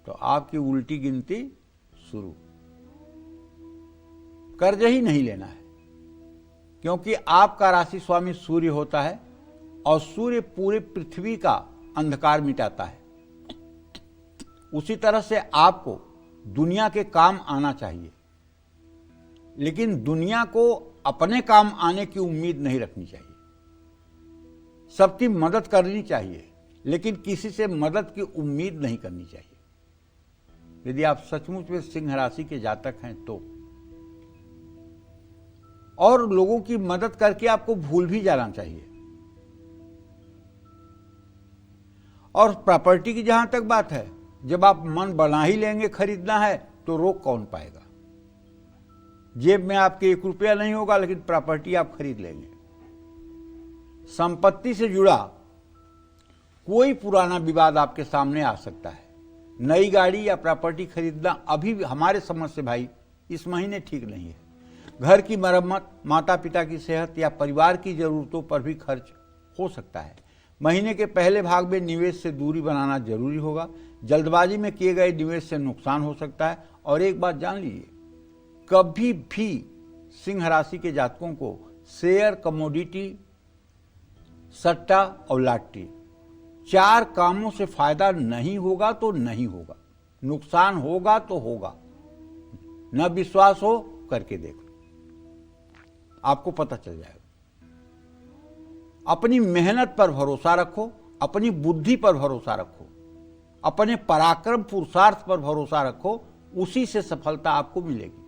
तो आपकी उल्टी गिनती शुरू। कर्ज ही नहीं लेना है, क्योंकि आपका राशि स्वामी सूर्य होता है और सूर्य पूरे पृथ्वी का अंधकार मिटाता है। उसी तरह से आपको दुनिया के काम आना चाहिए, लेकिन दुनिया को अपने काम आने की उम्मीद नहीं रखनी चाहिए। सबकी मदद करनी चाहिए, लेकिन किसी से मदद की उम्मीद नहीं करनी चाहिए। यदि आप सचमुच में सिंह राशि के जातक हैं तो, और लोगों की मदद करके आपको भूल भी जाना चाहिए। और प्रॉपर्टी की जहां तक बात है, जब आप मन बना ही लेंगे खरीदना है तो रोक कौन पाएगा? जेब में आपके 1 रुपया नहीं होगा, लेकिन प्रॉपर्टी आप खरीद लेंगे। संपत्ति से जुड़ा कोई पुराना विवाद आपके सामने आ सकता है। नई गाड़ी या प्रॉपर्टी खरीदना अभी भी हमारे समझ से भाई इस महीने ठीक नहीं है। घर की मरम्मत, माता पिता की सेहत या परिवार की जरूरतों पर भी खर्च हो सकता है। महीने के पहले भाग में निवेश से दूरी बनाना जरूरी होगा। जल्दबाजी में किए गए निवेश से नुकसान हो सकता है। और एक बात जान लीजिए, कभी भी सिंह राशि के जातकों को शेयर, कमोडिटी, सट्टा और लॉटरी 4 कामों से फायदा नहीं होगा तो नहीं होगा, नुकसान होगा तो होगा। न विश्वास हो करके देखो, आपको पता चल जाएगा। अपनी मेहनत पर भरोसा रखो, अपनी बुद्धि पर भरोसा रखो, अपने पराक्रम पुरुषार्थ पर भरोसा रखो, उसी से सफलता आपको मिलेगी।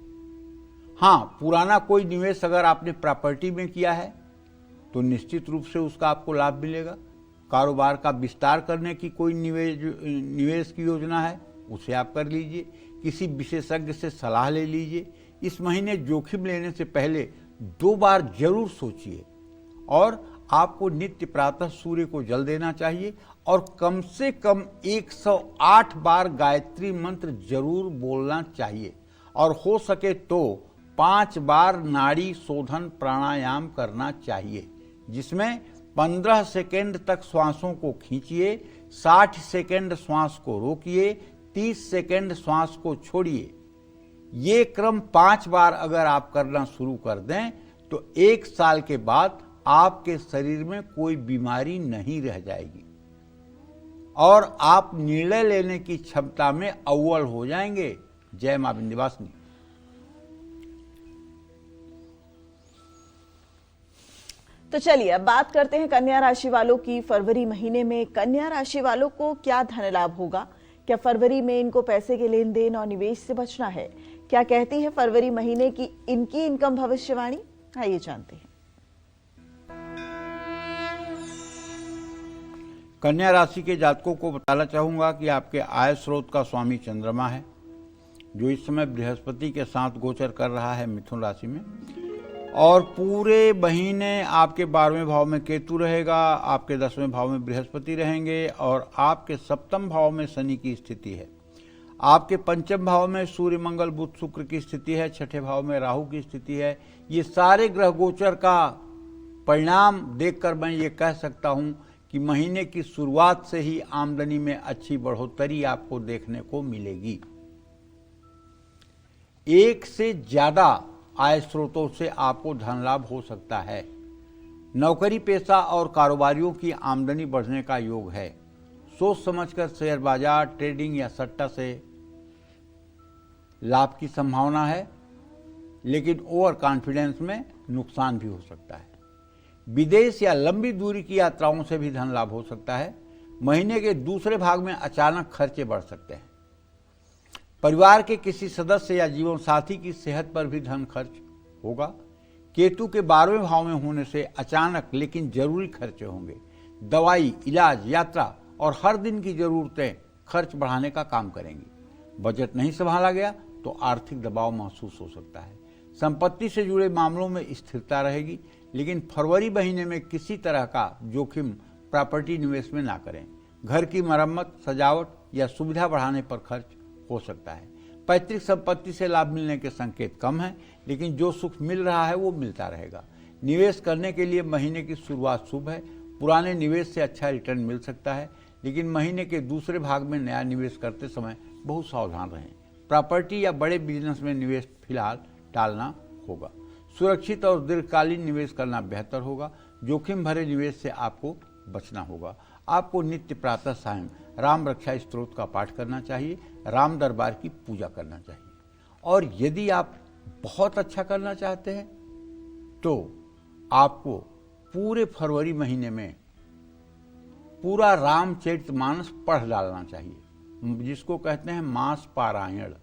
हां, पुराना कोई निवेश अगर आपने प्रॉपर्टी में किया है तो निश्चित रूप से उसका आपको लाभ मिलेगा। कारोबार का विस्तार करने की कोई निवेश की योजना है, उसे आप कर लीजिए। किसी विशेषज्ञ से सलाह ले लीजिए। इस महीने जोखिम लेने से पहले 2 बार जरूर सोचिए। और आपको नित्य प्रातः सूर्य को जल देना चाहिए और कम से कम 108 बार गायत्री मंत्र जरूर बोलना चाहिए। और हो सके तो 5 बार नाड़ी शोधन प्राणायाम करना चाहिए, जिसमें 15 सेकेंड तक श्वासों को खींचिए, 60 सेकेंड श्वास को रोकिए, 30 सेकेंड श्वास को छोड़िए। ये क्रम 5 बार अगर आप करना शुरू कर दें तो 1 साल के बाद आपके शरीर में कोई बीमारी नहीं रह जाएगी और आप निर्णय लेने की क्षमता में अव्वल हो जाएंगे। जय मां विंध्यवासिनी। तो चलिए अब बात करते हैं कन्या राशि वालों की। फरवरी महीने में कन्या राशि वालों को क्या धन लाभ होगा? क्या फरवरी में इनको पैसे के लेन देन और निवेश से बचना है? क्या कहती है फरवरी महीने की इनकी इनकम भविष्यवाणी? आइए जानते हैं। कन्या राशि के जातकों को बताना चाहूंगा कि आपके आय स्रोत का स्वामी चंद्रमा है, जो इस समय बृहस्पति के साथ गोचर कर रहा है मिथुन राशि में। और पूरे महीने आपके 12वें भाव में केतु रहेगा, आपके 10वें भाव में बृहस्पति रहेंगे और आपके 7वें भाव में शनि की स्थिति है। आपके 5वें भाव में सूर्य, मंगल, बुध, शुक्र की स्थिति है। 6ठे भाव में राहु की स्थिति है। ये सारे ग्रह गोचर का परिणाम देखकर मैं ये कह सकता हूं कि महीने की शुरुआत से ही आमदनी में अच्छी बढ़ोतरी आपको देखने को मिलेगी। एक से ज्यादा आय स्रोतों से आपको धन लाभ हो सकता है। नौकरी पेशा और कारोबारियों की आमदनी बढ़ने का योग है। सोच समझकर शेयर बाजार, ट्रेडिंग या सट्टा से लाभ की संभावना है, लेकिन ओवर कॉन्फिडेंस में नुकसान भी हो सकता है। विदेश या लंबी दूरी की यात्राओं से भी धन लाभ हो सकता है। महीने के दूसरे भाग में अचानक खर्चे बढ़ सकते हैं। परिवार के किसी सदस्य या जीवन साथी की सेहत पर भी धन खर्च होगा। केतु के 12वें भाव में होने से अचानक लेकिन जरूरी खर्चे होंगे। दवाई, इलाज, यात्रा और हर दिन की जरूरतें खर्च बढ़ाने का काम करेंगी। बजट नहीं संभाला गया तो आर्थिक दबाव महसूस हो सकता है। संपत्ति से जुड़े मामलों में स्थिरता रहेगी, लेकिन फरवरी महीने में किसी तरह का जोखिम प्रॉपर्टी निवेश में ना करें। घर की मरम्मत, सजावट या सुविधा बढ़ाने पर खर्च हो सकता है। पैतृक संपत्ति से लाभ मिलने के संकेत कम हैं, लेकिन जो सुख मिल रहा है वो मिलता रहेगा। निवेश करने के लिए महीने की शुरुआत शुभ है। पुराने निवेश से अच्छा रिटर्न मिल सकता है, लेकिन महीने के दूसरे भाग में नया निवेश करते समय बहुत सावधान रहें। प्रॉपर्टी या बड़े बिजनेस में निवेश फिलहाल टालना होगा। सुरक्षित और दीर्घकालीन निवेश करना बेहतर होगा। जोखिम भरे निवेश से आपको बचना होगा। आपको नित्य प्रातः सायं राम रक्षा स्तोत्र का पाठ करना चाहिए। राम दरबार की पूजा करना चाहिए। और यदि आप बहुत अच्छा करना चाहते हैं तो आपको पूरे फरवरी महीने में पूरा रामचरितमानस पढ़ डालना चाहिए, जिसको कहते हैं मास पारायण।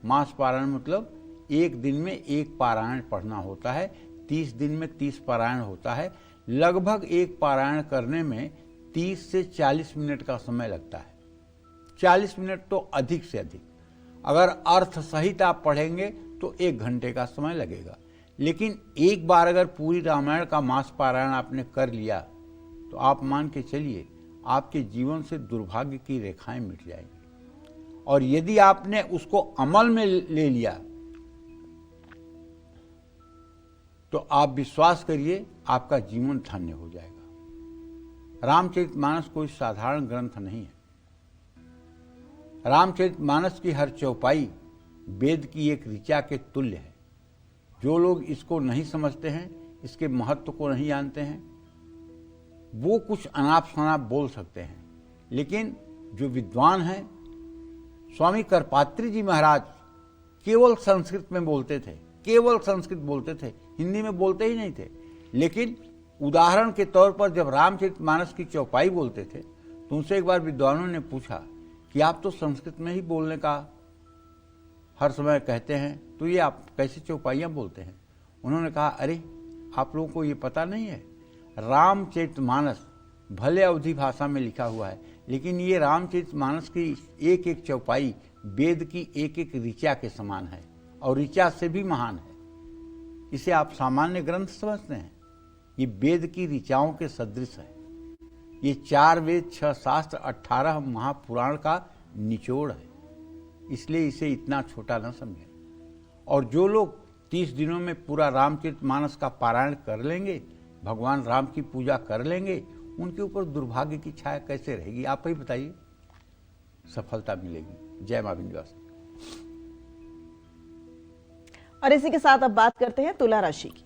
मास पारायण मतलब एक दिन में एक पारायण पढ़ना होता है। 30 दिन में 30 पारायण होता है। लगभग एक पारायण करने में 30 से 40 मिनट का समय लगता है। 40 मिनट तो अधिक से अधिक। अगर अर्थ सहित आप पढ़ेंगे तो 1 घंटे का समय लगेगा। लेकिन एक बार अगर पूरी रामायण का मास पारायण आपने कर लिया तो आप मान के चलिए आपके जीवन से दुर्भाग्य की रेखाएं मिट जाएंगी। और यदि आपने उसको अमल में ले लिया तो आप विश्वास करिए आपका जीवन धन्य हो जाएगा। रामचरितमानस कोई साधारण ग्रंथ नहीं है। रामचरितमानस की हर चौपाई वेद की एक ऋचा के तुल्य है। जो लोग इसको नहीं समझते हैं, इसके महत्व को नहीं जानते हैं, वो कुछ अनाप शनाप बोल सकते हैं, लेकिन जो विद्वान हैं, स्वामी करपात्री जी महाराज केवल संस्कृत में बोलते थे, केवल संस्कृत बोलते थे, हिंदी में बोलते ही नहीं थे। लेकिन उदाहरण के तौर पर जब रामचरितमानस की चौपाई बोलते थे तो उनसे एक बार विद्वानों ने पूछा कि आप तो संस्कृत में ही बोलने का हर समय कहते हैं, तो ये आप कैसे चौपाइयाँ बोलते हैं? उन्होंने कहा, अरे आप लोगों को ये पता नहीं है, रामचरितमानस भले अवधी भाषा में लिखा हुआ है, लेकिन ये रामचरितमानस की एक एक चौपाई वेद की एक एक ऋचा के समान है और ऋचा से भी महान है। इसे आप सामान्य ग्रंथ समझते हैं, ये वेद की ऋचाओं के सदृश है। ये 4 वेद, 6 शास्त्र, 18 महापुराण का निचोड़ है, इसलिए इसे इतना छोटा न समझें। और जो लोग 30 दिनों में पूरा रामचरितमानस का पारायण कर लेंगे, भगवान राम की पूजा कर लेंगे, उनके ऊपर दुर्भाग्य की छाया कैसे रहेगी? आप ही बताइए। सफलता मिलेगी। जय मां विंध्यवासिनी। और इसी के साथ अब बात करते हैं तुला राशि की।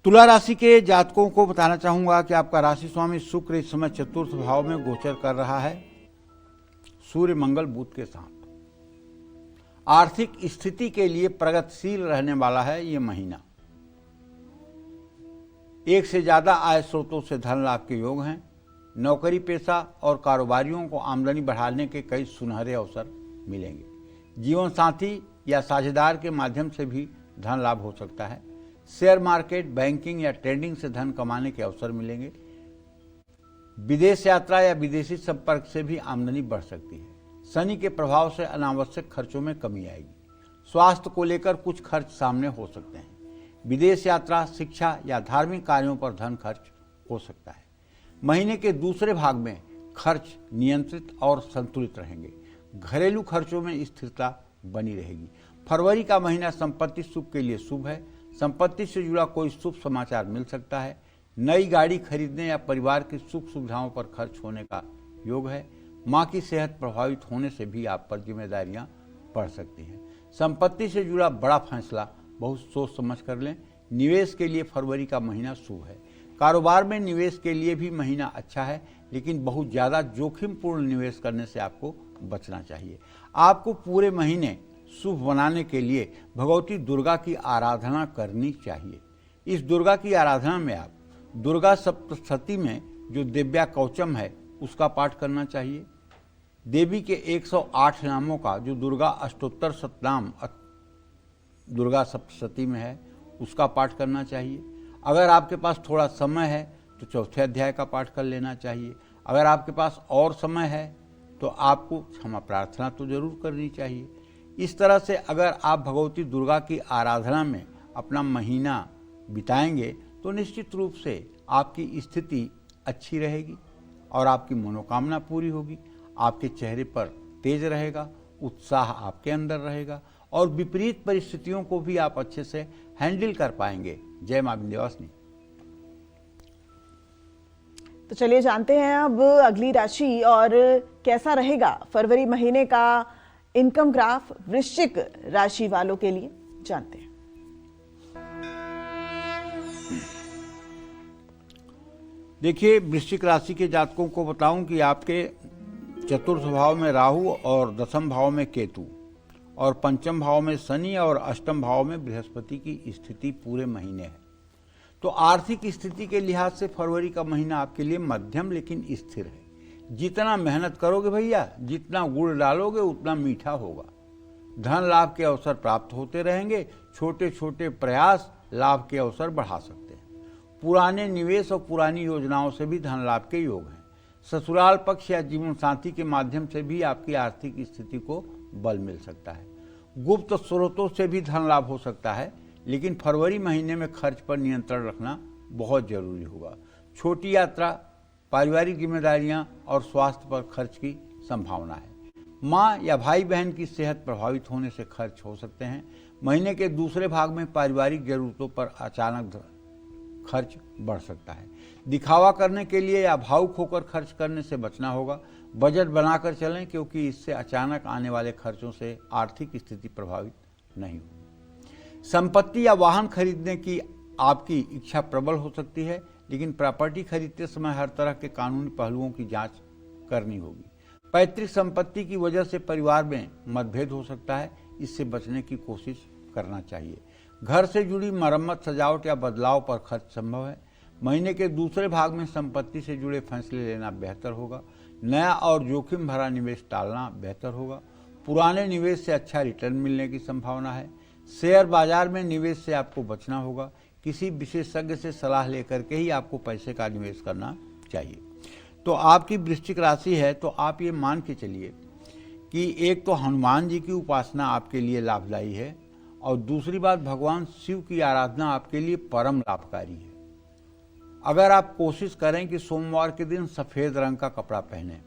तुला राशि के जातकों को बताना चाहूंगा कि आपका राशि स्वामी शुक्र इस समय चतुर्थ भाव में गोचर कर रहा है, सूर्य मंगल बुध के साथ। आर्थिक स्थिति के लिए प्रगतिशील रहने वाला है ये महीना। एक से ज्यादा आय स्रोतों से धन लाभ के योग हैं। नौकरी पेशा और कारोबारियों को आमदनी बढ़ाने के कई सुनहरे अवसर मिलेंगे। जीवन साथी या साझेदार के माध्यम से भी धन लाभ हो सकता है। शेयर मार्केट, बैंकिंग या ट्रेडिंग से धन कमाने के अवसर मिलेंगे। विदेश यात्रा या विदेशी संपर्क से भी आमदनी बढ़ सकती है। शनि के प्रभाव से अनावश्यक खर्चों में कमी आएगी। स्वास्थ्य को लेकर कुछ खर्च सामने हो सकते हैं। विदेश यात्रा, शिक्षा या धार्मिक कार्यों पर धन खर्च हो सकता है। महीने के दूसरे भाग में खर्च नियंत्रित और संतुलित रहेंगे। घरेलू खर्चों में स्थिरता बनी रहेगी। फरवरी का महीना संपत्ति सुख के लिए शुभ है। संपत्ति से जुड़ा कोई शुभ समाचार मिल सकता है। नई गाड़ी खरीदने या परिवार की सुख सुविधाओं पर खर्च होने का योग है। मां की सेहत प्रभावित होने से भी आप पर जिम्मेदारियां पड़ सकती हैं। संपत्ति से जुड़ा बड़ा फैसला बहुत सोच समझ कर लें। निवेश के लिए फरवरी का महीना शुभ है। कारोबार में निवेश के लिए भी महीना अच्छा है, लेकिन बहुत ज़्यादा जोखिमपूर्ण निवेश करने से आपको बचना चाहिए। आपको पूरे महीने शुभ बनाने के लिए भगवती दुर्गा की आराधना करनी चाहिए। इस दुर्गा की आराधना में आप दुर्गा सप्तशती में जो दिव्या कवचम है उसका पाठ करना चाहिए। देवी के 108 नामों का जो दुर्गा अष्टोत्तर शतनाम दुर्गा सप्तशती में है उसका पाठ करना चाहिए। अगर आपके पास थोड़ा समय है तो चौथे अध्याय का पाठ कर लेना चाहिए। अगर आपके पास और समय है तो आपको क्षमा प्रार्थना तो जरूर करनी चाहिए। इस तरह से अगर आप भगवती दुर्गा की आराधना में अपना महीना बिताएंगे तो निश्चित रूप से आपकी स्थिति अच्छी रहेगी और आपकी मनोकामना पूरी होगी। आपके चेहरे पर तेज रहेगा, उत्साह आपके अंदर रहेगा और विपरीत परिस्थितियों को भी आप अच्छे से हैंडल कर पाएंगे। जय मां विंध्यवासिनी। तो चलिए जानते हैं अब अगली राशि और कैसा रहेगा फरवरी महीने का इनकम ग्राफ वृश्चिक राशि वालों के लिए, जानते हैं। देखिए, वृश्चिक राशि के जातकों को बताऊं कि आपके चतुर्थ भाव में राहु और दसम भाव में केतु और पंचम भाव में शनि और अष्टम भाव में बृहस्पति की स्थिति पूरे महीने है। तो आर्थिक स्थिति के लिहाज से फरवरी का महीना आपके लिए मध्यम लेकिन स्थिर है। जितना मेहनत करोगे भैया, जितना गुड़ डालोगे उतना मीठा होगा। धन लाभ के अवसर प्राप्त होते रहेंगे। छोटे छोटे प्रयास लाभ के अवसर बढ़ा सकते हैं। पुराने निवेश और पुरानी योजनाओं से भी धन लाभ के योग हैं। ससुराल पक्ष या जीवन साथी के माध्यम से भी आपकी आर्थिक स्थिति को बल मिल सकता है। गुप्त स्रोतों से भी धन लाभ हो सकता है, लेकिन फरवरी महीने में खर्च पर नियंत्रण रखना बहुत जरूरी होगा। छोटी यात्रा, पारिवारिक जिम्मेदारियां और स्वास्थ्य पर खर्च की संभावना है। माँ या भाई बहन की सेहत प्रभावित होने से खर्च हो सकते हैं। महीने के दूसरे भाग में पारिवारिक जरूरतों पर अचानक खर्च बढ़ सकता है। दिखावा करने के लिए या भावुक होकर खर्च करने से बचना होगा। बजट बनाकर चलें, क्योंकि इससे अचानक आने वाले खर्चों से आर्थिक स्थिति प्रभावित नहीं होगी। संपत्ति या वाहन खरीदने की आपकी इच्छा प्रबल हो सकती है, लेकिन प्रॉपर्टी खरीदते समय हर तरह के कानूनी पहलुओं की जांच करनी होगी। पैतृक संपत्ति की वजह से परिवार में मतभेद हो सकता है, इससे बचने की कोशिश करना चाहिए। घर से जुड़ी मरम्मत, सजावट या बदलाव पर खर्च संभव है। महीने के दूसरे भाग में संपत्ति से जुड़े फैसले लेना बेहतर होगा। नया और जोखिम भरा निवेश टालना बेहतर होगा। पुराने निवेश से अच्छा रिटर्न मिलने की संभावना है। शेयर बाजार में निवेश से आपको बचना होगा। किसी विशेषज्ञ से सलाह लेकर के ही आपको पैसे का निवेश करना चाहिए। तो आपकी वृश्चिक राशि है, तो आप ये मान के चलिए कि एक तो हनुमान जी की उपासना आपके लिए लाभदायी है, और दूसरी बात, भगवान शिव की आराधना आपके लिए परम लाभकारी है। अगर आप कोशिश करें कि सोमवार के दिन सफ़ेद रंग का कपड़ा पहनें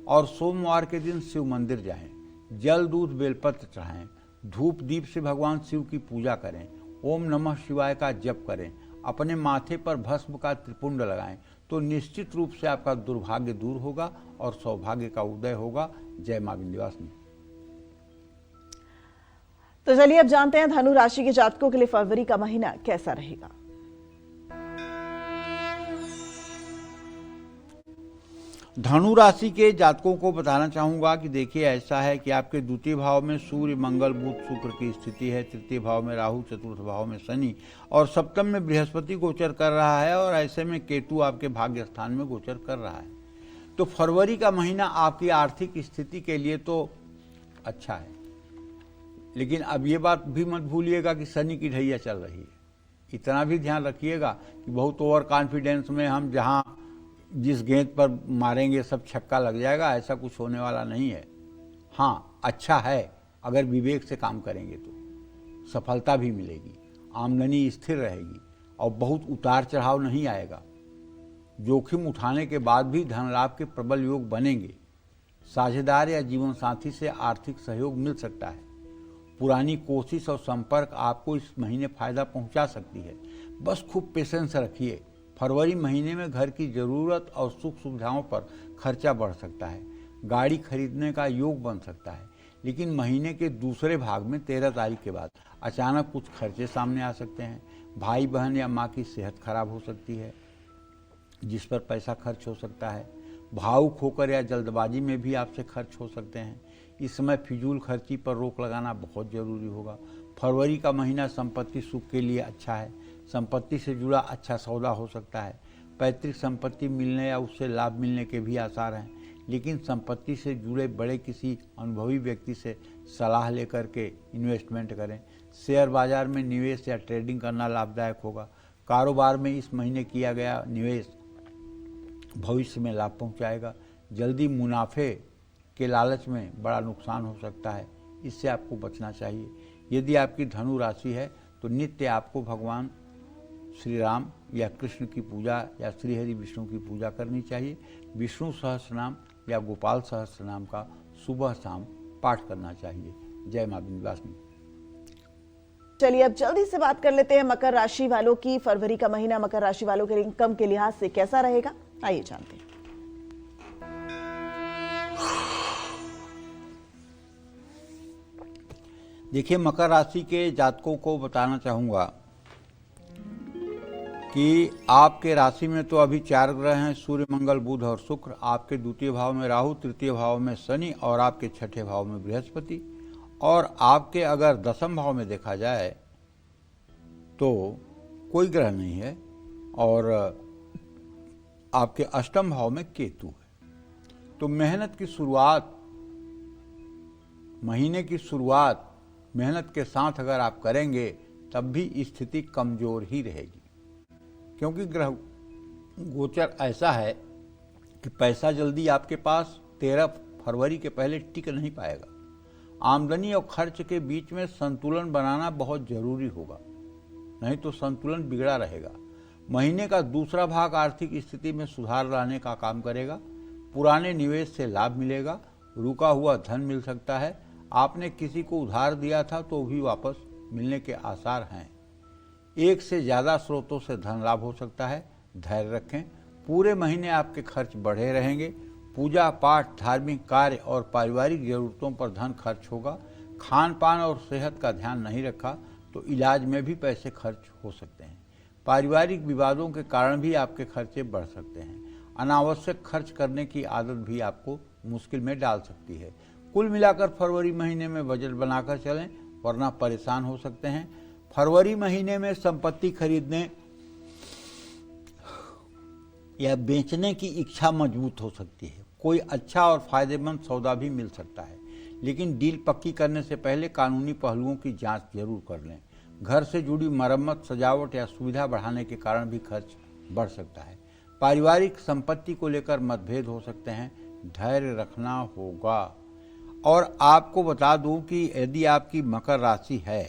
और सोमवार के दिन शिव मंदिर जाएं, जल, दूध, बेलपत्र चढ़ाएं, धूप दीप से भगवान शिव की पूजा करें, ओम नमः शिवाय का जप करें, अपने माथे पर भस्म का त्रिपुंड लगाएं, तो निश्चित रूप से आपका दुर्भाग्य दूर होगा और सौभाग्य का उदय होगा। जय मां विंध्यवासिनी। तो चलिए अब जानते हैं धनु राशि के जातकों के लिए फरवरी का महीना कैसा रहेगा। धनु राशि के जातकों को बताना चाहूंगा कि देखिए, ऐसा है कि आपके द्वितीय भाव में सूर्य, मंगल, बुध, शुक्र की स्थिति है। तृतीय भाव में राहु, चतुर्थ भाव में शनि और सप्तम में बृहस्पति गोचर कर रहा है, और ऐसे में केतु आपके भाग्य स्थान में गोचर कर रहा है। तो फरवरी का महीना आपकी आर्थिक स्थिति के लिए तो अच्छा है, लेकिन अब ये बात भी मत भूलिएगा कि शनि की ढैया चल रही है। इतना भी ध्यान रखिएगा कि बहुत ओवर कॉन्फिडेंस में हम जहां जिस गेंद पर मारेंगे सब छक्का लग जाएगा, ऐसा कुछ होने वाला नहीं है। हाँ, अच्छा है, अगर विवेक से काम करेंगे तो सफलता भी मिलेगी, आमदनी स्थिर रहेगी और बहुत उतार चढ़ाव नहीं आएगा। जोखिम उठाने के बाद भी धन लाभ के प्रबल योग बनेंगे। साझेदार या जीवन साथी से आर्थिक सहयोग मिल सकता है। पुरानी कोशिश और संपर्क आपको इस महीने फायदा पहुंचा सकती है। बस खूब पेशेंस रखिए। फरवरी महीने में घर की जरूरत और सुख सुविधाओं पर खर्चा बढ़ सकता है। गाड़ी खरीदने का योग बन सकता है, लेकिन महीने के दूसरे भाग में 13 तारीख के बाद अचानक कुछ खर्चे सामने आ सकते हैं। भाई बहन या माँ की सेहत खराब हो सकती है, जिस पर पैसा खर्च हो सकता है। भावुक होकर या जल्दबाजी में भी आपसे खर्च हो सकते हैं। इस समय फिजूल खर्ची पर रोक लगाना बहुत जरूरी होगा। फरवरी का महीना संपत्ति सुख के लिए अच्छा है। संपत्ति से जुड़ा अच्छा सौदा हो सकता है। पैतृक संपत्ति मिलने या उससे लाभ मिलने के भी आसार हैं, लेकिन संपत्ति से जुड़े बड़े किसी अनुभवी व्यक्ति से सलाह लेकर के इन्वेस्टमेंट करें। शेयर बाजार में निवेश या ट्रेडिंग करना लाभदायक होगा। कारोबार में इस महीने किया गया निवेश भविष्य में लाभ पहुंचाएगा। जल्दी मुनाफे के लालच में बड़ा नुकसान हो सकता है, इससे आपको बचना चाहिए। यदि आपकी धनु राशि है तो नित्य आपको भगवान श्री राम या कृष्ण की पूजा या श्री हरि विष्णु की पूजा करनी चाहिए। विष्णु सहस्रनाम या गोपाल सहस्रनाम का सुबह शाम पाठ करना चाहिए। जय मां विंध्यवासिनी। चलिए अब जल्दी से बात कर लेते हैं मकर राशि वालों की। फरवरी का महीना मकर राशि वालों के इनकम के लिहाज से कैसा रहेगा, आइए जानते हैं। देखिए, मकर राशि के जातकों को बताना चाहूंगा कि आपके राशि में तो अभी 4 ग्रह हैं, सूर्य, मंगल, बुध और शुक्र। आपके द्वितीय भाव में राहु, तृतीय भाव में शनि और आपके छठे भाव में बृहस्पति। और आपके अगर दसम भाव में देखा जाए तो कोई ग्रह नहीं है, और आपके अष्टम भाव में केतु है। तो मेहनत की शुरुआत, महीने की शुरुआत मेहनत के साथ अगर आप करेंगे तब भी स्थिति कमजोर ही रहेगी, क्योंकि ग्रह गोचर ऐसा है कि पैसा जल्दी आपके पास 13 फरवरी के पहले टिक नहीं पाएगा। आमदनी और खर्च के बीच में संतुलन बनाना बहुत जरूरी होगा। नहीं तो संतुलन बिगड़ा रहेगा। महीने का दूसरा भाग आर्थिक स्थिति में सुधार लाने का काम करेगा। पुराने निवेश से लाभ मिलेगा। रुका हुआ धन मिल सकता है। आपने किसी को उधार दिया था तो भी वापस मिलने के आसार हैं। एक से ज़्यादा स्रोतों से धन लाभ हो सकता है। धैर्य रखें। पूरे महीने आपके खर्च बढ़े रहेंगे। पूजा पाठ, धार्मिक कार्य और पारिवारिक जरूरतों पर धन खर्च होगा। खान पान और सेहत का ध्यान नहीं रखा तो इलाज में भी पैसे खर्च हो सकते हैं। पारिवारिक विवादों के कारण भी आपके खर्चे बढ़ सकते हैं। अनावश्यक खर्च करने की आदत भी आपको मुश्किल में डाल सकती है। कुल मिलाकर फरवरी महीने में बजट बनाकर चलें, वरना परेशान हो सकते हैं। फरवरी महीने में संपत्ति खरीदने या बेचने की इच्छा मजबूत हो सकती है। कोई अच्छा और फायदेमंद सौदा भी मिल सकता है, लेकिन डील पक्की करने से पहले कानूनी पहलुओं की जांच जरूर कर लें। घर से जुड़ी मरम्मत, सजावट या सुविधा बढ़ाने के कारण भी खर्च बढ़ सकता है। पारिवारिक संपत्ति को लेकर मतभेद हो सकते हैं। धैर्य रखना होगा। और आपको बता दूं कि यदि आपकी मकर राशि है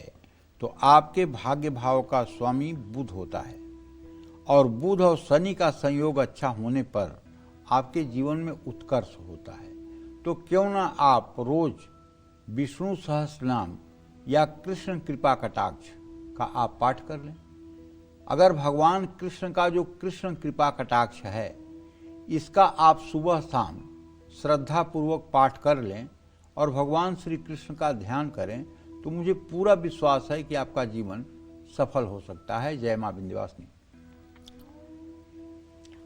तो आपके भाग्य भाव का स्वामी बुध होता है, और बुध और शनि का संयोग अच्छा होने पर आपके जीवन में उत्कर्ष होता है। तो क्यों ना आप रोज विष्णु सहस्रनाम या कृष्ण कृपा कटाक्ष का आप पाठ कर लें। अगर भगवान कृष्ण का जो कृष्ण कृपा कटाक्ष है, इसका आप सुबह शाम श्रद्धा पूर्वक पाठ कर लें और भगवान श्री कृष्ण का ध्यान करें, तो मुझे पूरा विश्वास है कि आपका जीवन सफल हो सकता है। जय मां विंध्यवासिनी।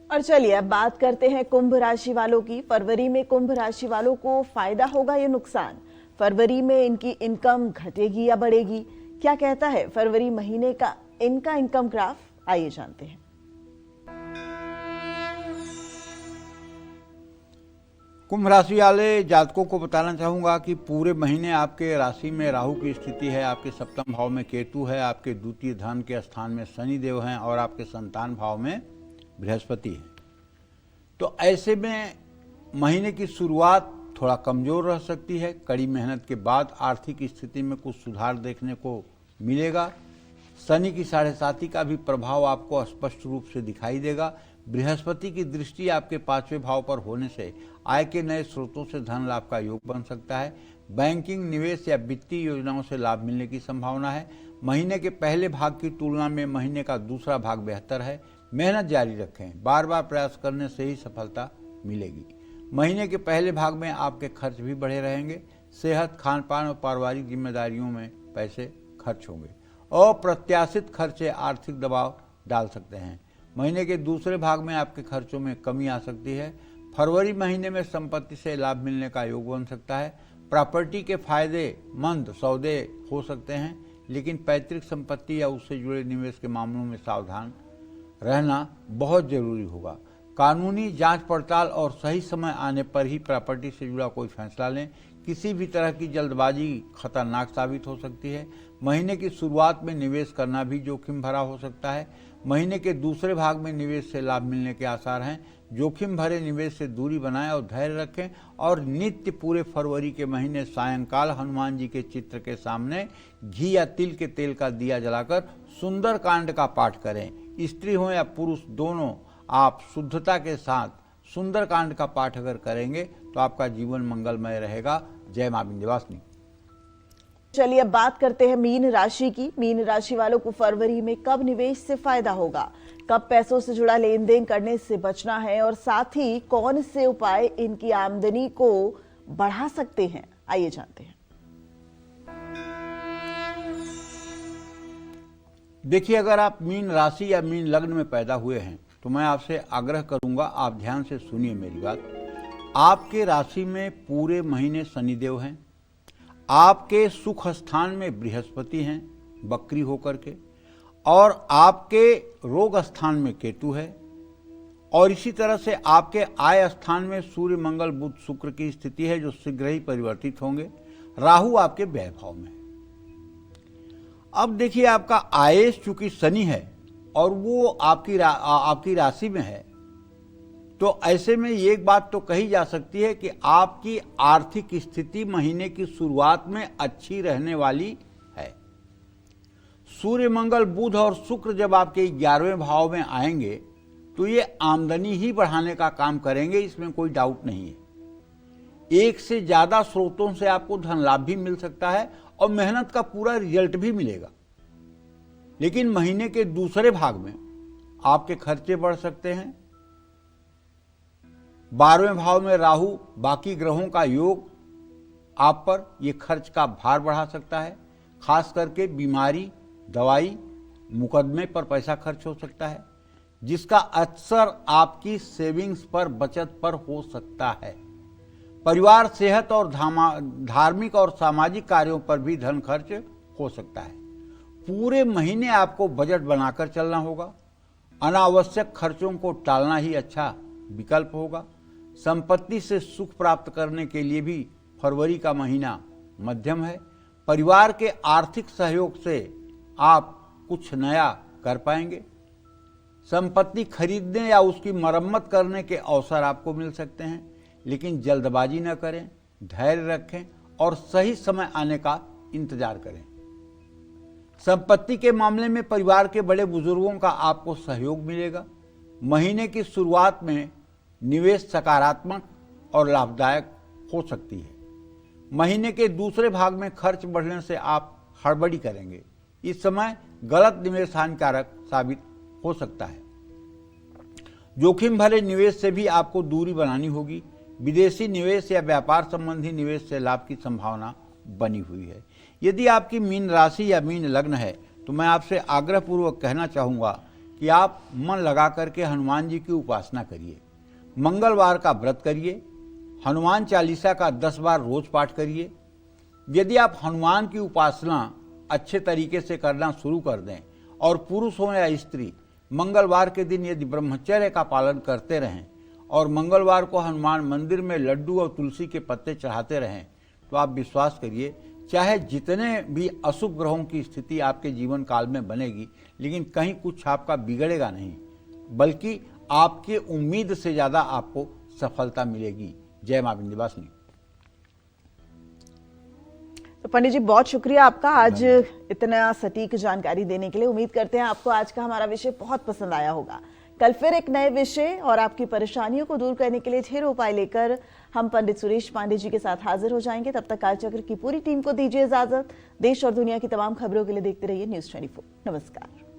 और चलिए अब बात करते हैं कुंभ राशि वालों की। फरवरी में कुंभ राशि वालों को फायदा होगा या नुकसान? फरवरी में इनकी इनकम घटेगी या बढ़ेगी? क्या कहता है फरवरी महीने का इनका इनकम ग्राफ? आइए जानते हैं। कुंभ राशि वाले जातकों को बताना चाहूंगा कि पूरे महीने आपके राशि में राहु की स्थिति है, आपके सप्तम भाव में केतु है, आपके द्वितीय धन के स्थान में शनि देव हैं और आपके संतान भाव में बृहस्पति है। तो ऐसे में महीने की शुरुआत थोड़ा कमजोर रह सकती है। कड़ी मेहनत के बाद आर्थिक स्थिति में कुछ सुधार देखने को मिलेगा। शनि की 7.5 का भी प्रभाव आपको स्पष्ट रूप से दिखाई देगा। बृहस्पति की दृष्टि आपके 5वें भाव पर होने से आय के नए स्रोतों से धन लाभ का योग बन सकता है। बैंकिंग, निवेश या वित्तीय योजनाओं से लाभ मिलने की संभावना है। महीने के पहले भाग की तुलना में महीने का दूसरा भाग बेहतर है। मेहनत जारी रखें। बार बार प्रयास करने से ही सफलता मिलेगी। महीने के पहले भाग में आपके खर्च भी बढ़े रहेंगे। सेहत, खान पान और पारिवारिक जिम्मेदारियों में पैसे खर्च होंगे। अप्रत्याशित खर्चे आर्थिक दबाव डाल सकते हैं। महीने के दूसरे भाग में आपके खर्चों में कमी आ सकती है। फरवरी महीने में संपत्ति से लाभ मिलने का योग बन सकता है। प्रॉपर्टी के फायदेमंद सौदे हो सकते हैं, लेकिन पैतृक संपत्ति या उससे जुड़े निवेश के मामलों में सावधान रहना बहुत जरूरी होगा। कानूनी जांच पड़ताल और सही समय आने पर ही प्रॉपर्टी से जुड़ा कोई फैसला लें। किसी भी तरह की जल्दबाजी खतरनाक साबित हो सकती है। महीने की शुरुआत में निवेश करना भी जोखिम भरा हो सकता है। महीने के दूसरे भाग में निवेश से लाभ मिलने के आसार हैं। जोखिम भरे निवेश से दूरी बनाएं और धैर्य रखें। और नित्य पूरे फरवरी के महीने सायंकाल हनुमान जी के चित्र के सामने घी या तिल के तेल का दिया जलाकर सुंदर कांड का पाठ करें। स्त्री हो या पुरुष, दोनों आप शुद्धता के साथ सुंदर कांड का पाठ अगर करेंगे तो आपका जीवन मंगलमय रहेगा। जय मां विंध्यवासिनी। चलिए अब बात करते हैं मीन राशि की। मीन राशि वालों को फरवरी में कब निवेश से फायदा होगा, कब पैसों से जुड़ा लेन देन करने से बचना है, और साथ ही कौन से उपाय इनकी आमदनी को बढ़ा सकते हैं, आइए जानते हैं। देखिए, अगर आप मीन राशि या मीन लग्न में पैदा हुए हैं तो मैं आपसे आग्रह करूंगा, आप ध्यान से सुनिए मेरी बात। आपके राशि में पूरे महीने शनिदेव हैं। आपके सुख स्थान में बृहस्पति हैं बकरी होकर के, और आपके रोग स्थान में केतु है, और इसी तरह से आपके आय स्थान में सूर्य, मंगल, बुध, शुक्र की स्थिति है जो शीघ्र ही परिवर्तित होंगे। राहु आपके व्यय भाव में। अब देखिए, आपका आयेश चूंकि शनि है और वो आपकी राशि में है, तो ऐसे में एक बात तो कही जा सकती है कि आपकी आर्थिक स्थिति महीने की शुरुआत में अच्छी रहने वाली है। सूर्य, मंगल, बुध और शुक्र जब आपके 11वें भाव में आएंगे तो ये आमदनी ही बढ़ाने का काम करेंगे, इसमें कोई डाउट नहीं है। एक से ज्यादा स्रोतों से आपको धन लाभ भी मिल सकता है और मेहनत का पूरा रिजल्ट भी मिलेगा। लेकिन महीने के दूसरे भाग में आपके खर्चे बढ़ सकते हैं। 12वें भाव में राहु, बाकी ग्रहों का योग आप पर यह खर्च का भार बढ़ा सकता है। खास करके बीमारी, दवाई, मुकदमे पर पैसा खर्च हो सकता है, जिसका असर आपकी सेविंग्स पर, बचत पर हो सकता है। परिवार, सेहत और धार्मिक और सामाजिक कार्यों पर भी धन खर्च हो सकता है। पूरे महीने आपको बजट बनाकर चलना होगा। अनावश्यक खर्चों को टालना ही अच्छा विकल्प होगा। संपत्ति से सुख प्राप्त करने के लिए भी फरवरी का महीना मध्यम है। परिवार के आर्थिक सहयोग से आप कुछ नया कर पाएंगे। संपत्ति खरीदने या उसकी मरम्मत करने के अवसर आपको मिल सकते हैं, लेकिन जल्दबाजी न करें, धैर्य रखें और सही समय आने का इंतजार करें। संपत्ति के मामले में परिवार के बड़े बुजुर्गों का आपको सहयोग मिलेगा। महीने की शुरुआत में निवेश सकारात्मक और लाभदायक हो सकती है। महीने के दूसरे भाग में खर्च बढ़ने से आप हड़बड़ी करेंगे। इस समय गलत निवेश हानिकारक साबित हो सकता है। जोखिम भरे निवेश से भी आपको दूरी बनानी होगी। विदेशी निवेश या व्यापार संबंधी निवेश से लाभ की संभावना बनी हुई है। यदि आपकी मीन राशि या मीन लग्न है तो मैं आपसे आग्रहपूर्वक कहना चाहूँगा कि आप मन लगा करके हनुमान जी की उपासना करिए। मंगलवार का व्रत करिए। हनुमान चालीसा का 10 बार रोज पाठ करिए। यदि आप हनुमान की उपासना अच्छे तरीके से करना शुरू कर दें और पुरुष हो या स्त्री मंगलवार के दिन यदि ब्रह्मचर्य का पालन करते रहें और मंगलवार को हनुमान मंदिर में लड्डू और तुलसी के पत्ते चढ़ाते रहें तो आप विश्वास करिए, चाहे जितने भी अशुभ ग्रहों की स्थिति आपके जीवन काल में बनेगी, लेकिन कहीं कुछ आपका बिगड़ेगा नहीं, बल्कि आपके उम्मीद से ज्यादा आपको सफलता मिलेगी। जय मां विंध्यवासिनी। तो पंडित जी बहुत शुक्रिया आपका आज इतना सटीक जानकारी देने के लिए। उम्मीद करते हैं आपको आज का हमारा विषय बहुत पसंद आया होगा। कल फिर एक नए विषय और आपकी परेशानियों को दूर करने के लिए ढेर उपाय लेकर हम पंडित सुरेश पांडे जी के साथ हाजिर हो जाएंगे। तब तक कालचक्र की पूरी टीम को दीजिए इजाजत। देश और दुनिया की तमाम खबरों के लिए देखते रहिए न्यूज़ 24। नमस्कार।